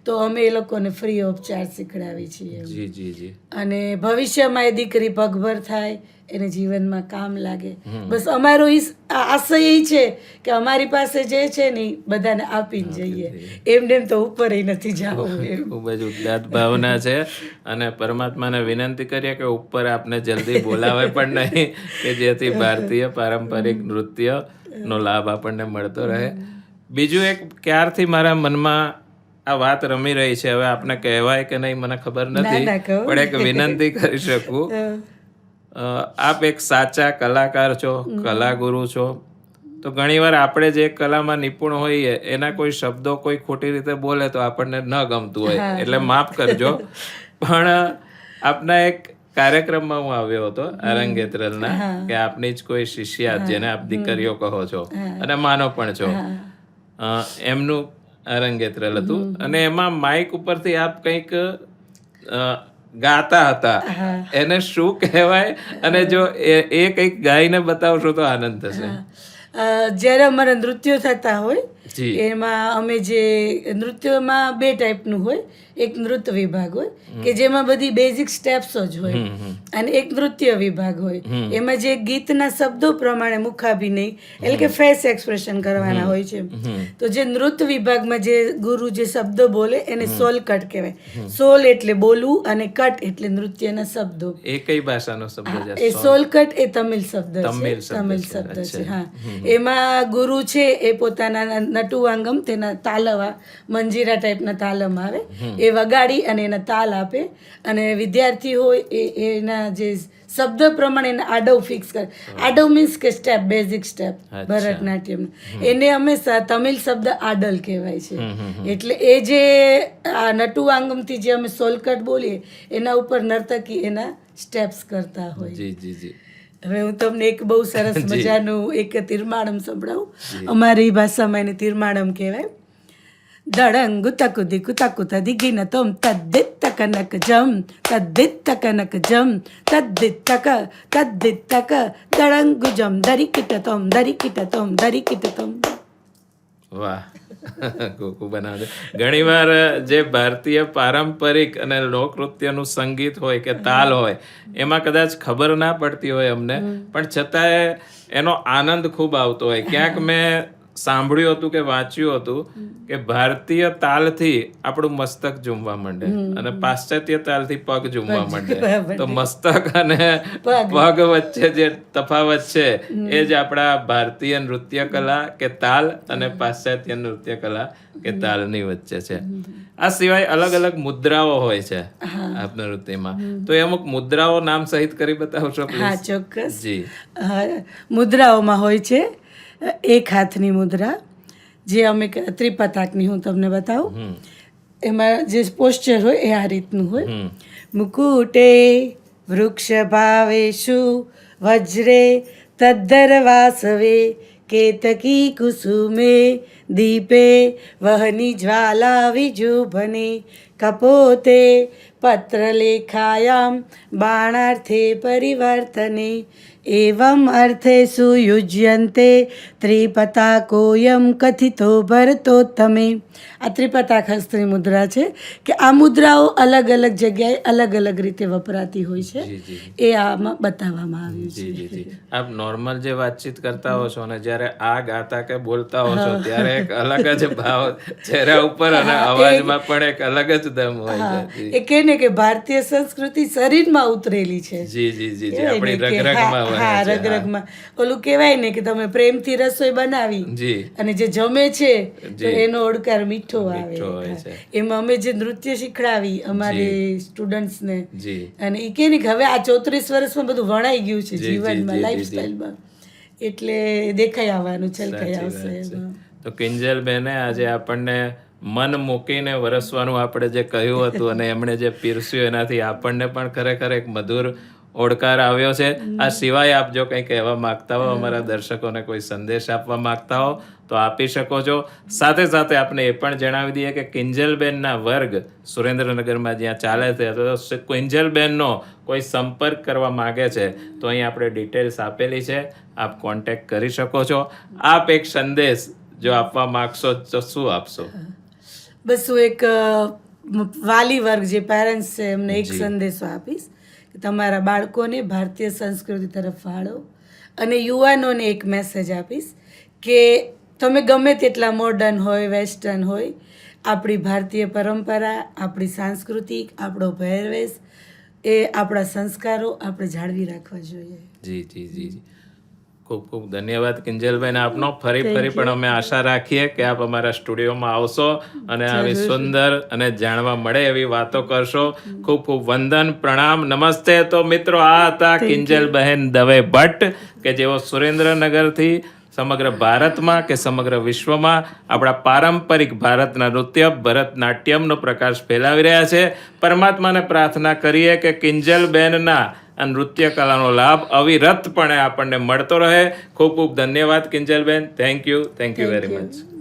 તો અમે એ લોકોને ફ્રી ઓફ ચાર્જ શીખડાવી છીએ. અને ભવિષ્યમાં એ દીકરી પગભર થાય, એને જીવનમાં કામ લાગે. બસ અમારો આશય એ છે કે અમારી પાસે જે છે ને બધાને આપીને જઈએ, એમને તો ઉપર નથી જવું. ખૂબ જ ઉદાત્ત ભાવના છે અને પરમાત્માને વિનંતી કરીએ કે ઉપર આપને જલ્દી બોલાવે પણ નહીં, કે જેથી ભારતીય પારંપરિક નૃત્યનો લાભ આપણને મળતો રહે. બીજું એક ક્યારથી મારા મનમાં આ વાત રમી રહી છે, હવે આપને કહેવાય કે નહીં મને ખબર નથી, પણ એક વિનંતી કરી શકું. આપ એક સાચા કલાકાર છો, કલાગુરુ છો, તો ઘણીવાર આપણે જે કલામાં નિપુણ હોઈએ એના કોઈ શબ્દો કોઈ ખોટી રીતે બોલે તો આપણને ન ગમતું હોય, એટલે માફ કરજો. પણ આપના એક કાર્યક્રમમાં હું આવ્યો હતો આરંગેત્રલના, કે આપની જ કોઈ શિષ્યા જેને આપ દીકરીઓ કહો છો અને માનો પણ છો, એમનું આરંગેત્રલ હતું અને એમાં માઇક ઉપરથી આપ કંઈક ગાતા હતા, એને શું કહેવાય અને જો એ કંઈક ગાઈને બતાવશો તો આનંદ થશે. જ્યારે અમારા નૃત્યો થતા હોય એમાં અમે જે નૃત્યમાં બે ટાઈપનું હોય, એક નૃત્ય વિભાગ હોય કે જેમાં બધી બેઝિક સ્ટેપ્સો જ હોય, અને એક નૃત્ય વિભાગ હોય એમાં જે ગીતના શબ્દો પ્રમાણે મુખાભિનય એટલે કે ફેસ એક્સપ્રેશન કરવાના હોય છે. તો જે નૃત્ય વિભાગમાં જે ગુરુ જે શબ્દો બોલે એને સોલ કટ કહેવાય. સોલ એટલે બોલવું અને કટ એટલે નૃત્યના શબ્દો. એ કઈ ભાષાનો શબ્દ છે? એ સોલ કટ એ તમિલ શબ્દ છે, તમિલ શબ્દ છે. હા, એમાં ગુરુ છે એ પોતાના નટુવાંગમ, તેના તાલવા મંજીરા ટાઈપના તાલમ આવે એ વગાડી અને એના તાલ આપે, અને વિદ્યાર્થી હોય એના જે શબ્દ પ્રમાણે એને આડવ ફિક્સ કરે. આડવ મીન્સ કે સ્ટેપ, બેઝિક સ્ટેપ ભરતનાટ્યમ, એને હંમેશા તમિલ શબ્દ આડલ કહેવાય છે. એટલે એ જે આ નટુવાંગમથી જે અમે સોલકટ બોલીએ એના ઉપર નર્તકી એના સ્ટેપ્સ કરતા હોય. હવે હું તમને એક બહુ સરસ મજાનું એક તિરમાણમ સંભળાવું. અમારી ભાષામાં એને તિરમાણમ કહેવાય. દડંગુ તકુ દિકુ તકુ તદિગિન તોમ તદ્દિત તકનક જમ તદ્દિત તકનક જમ તદ્દિત તક દડંગુ જમ દરિકિટ તોમ દરિકિટ તોમ દરિકિટ તોમ. વાહ ખૂબ બનાવે ઘણીવાર જે ભારતીય પારંપરિક અને લોકનૃત્યનું સંગીત હોય કે તાલ હોય એમાં કદાચ ખબર ના પડતી હોય અમને, પણ છતાંય એનો આનંદ ખૂબ આવતો હોય. ક્યાંક મેં સાંભળ્યું હતું કે વાંચ્યું હતું કે ભારતીય તાલથી આપણું મસ્તક ઝૂમવા માંડે અને પાશ્ચાત્ય તાલથી પગ ઝૂમવા માંડે. તો મસ્તક અને પગ વચ્ચે જે તફાવત છે એ જ આપણા ભારતીય નૃત્ય કલા કે તાલ અને પાશ્ચાત્ય નૃત્ય કલા કે તાલની વચ્ચે છે. આ સિવાય અલગ અલગ મુદ્રાઓ હોય છે આપના નૃત્યમાં, તો એ અમુક મુદ્રાઓ નામ સહિત કરી બતાવશો please? હા, ચોક્કસ. જી. મુદ્રાઓમાં હોય છે એક હાથની મુદ્રા, જે અમે ત્રિપતાકની હું તમને બતાવું. એમાં જે પોસ્ચર હોય એ આ રીતનું હોય. મુકુટે વૃક્ષ ભાવેશુ વજ્રે તદ્ધર વાસવે કેતકી કુસુમે દીપે વહની જ્વાલા વિજુભને કપોતે પત્રલેખાયામ બાણાર્થે પરિવર્તને એવમ અર્થે સુયુજ્યન્તે ત્રિપતાકોયમ કથિતો ભરતોત્તમે. આ ત્રિપતાક હસ્તની મુદ્રા છે કે આ મુદ્રાઓ અલગ અલગ જગ્યાએ અલગ અલગ રીતે વપરાતી હોય છે, એ આમાં બતાવવામાં આવ્યું છે. જી જી. આપ નોર્મલ જે વાતચીત કરતા હો છો અને જ્યારે આ ગાતા કે બોલતા હો છો ત્યારે એક અલગ જ ભાવ ચહેરા ઉપર અને અવાજમાં પણ એક અલગ જ દમ હોય છે. એ કહે ને કે ભારતીય સંસ્કૃતિ શરીરમાં ઉતરેલી છે. જી જી જી જી. આપણી રગરગમાં વહે હા, છે. રગરગમાં. ઓલું કહેવાય ને કે તમે પ્રેમથી રસોઈ બનાવી જી અને જે જમે છે તો એનો ઓડકાર મીઠો મીઠો હોય આવે. છે. એમાં અમે જે નૃત્ય શીખડાવી અમારી સ્ટુડન્ટ્સને, જી અને એ કે ને કે હવે આ 34 વર્ષમાં બધું વણાઈ ગયું છે જી, જીવનમાં, જી, લાઈફસ્ટાઈલમાં, એટલે દેખાઈ આવવાનું, છલકાઈ સાચી આવશે વાત છે. એમાં. તો કિંજલબેને આજે આપણને મન મૂકીને વરસવાનું આપણે જે કહ્યું હતું અને એમણે જે પીરસ્યું એનાથી આપણને પણ ખરેખર એક મધુર ઓડકાર આવ્યો છે. આ સિવાય આપ જો કંઈ કહેવા માંગતા હો, અમારા દર્શકોને કોઈ સંદેશ આપવા માંગતા હો તો આપી શકો છો. સાથે સાથે આપણે એ પણ જણાવી દઈએ કે કિંજલબેનના વર્ગ સુરેન્દ્રનગરમાં જ્યાં ચાલે છે, તો કિંજલબેનનો કોઈ સંપર્ક કરવા માંગે છે તો અહીં આપણે ડિટેલ્સ આપેલી છે, આપ કોન્ટેક્ટ કરી શકો છો. આપ એક સંદેશ જો આપવા માંગશો તો શું આપશો? બસ હું એક વાલી વર્ગ જે પેરેન્ટ્સ છે એમને એક સંદેશો આપીશ કે તમારા બાળકોને ભારતીય સંસ્કૃતિ તરફ વાળો, અને યુવાનોને એક મેસેજ આપીશ કે તમે ગમે તેટલા મોડર્ન હોય, વેસ્ટર્ન હોય, આપણી ભારતીય પરંપરા, આપણી સાંસ્કૃતિક, આપણો પહેરવેશ, એ આપણા સંસ્કારો આપણે જાળવી રાખવા જોઈએ. જી જી જી જી. ખૂબ ખૂબ ધન્યવાદ કિંજલબેન આપનો. ફરી પણ અમે આશા રાખીએ કે આપ અમારા સ્ટુડિયોમાં આવશો અને આવી સુંદર અને જાણવા મળે એવી વાતો કરશો. ખૂબ ખૂબ વંદન, પ્રણામ, નમસ્તે. તો મિત્રો, આ હતા કિંજલબહેન દવે ભટ્ટ કે જેઓ સુરેન્દ્રનગરથી સમગ્ર ભારતમાં કે સમગ્ર વિશ્વમાં આપણા પારંપરિક ભારતના નૃત્ય ભરતનાટ્યમનો પ્રકાશ ફેલાવી રહ્યા છે. પરમાત્માને પ્રાર્થના કરીએ કે કિંજલબેનના આ નૃત્ય કલાનો લાભ અવિરતપણે આપણને મળતો રહે. ખૂબ ખૂબ ધન્યવાદ કિંજલબેન. Thank you very much.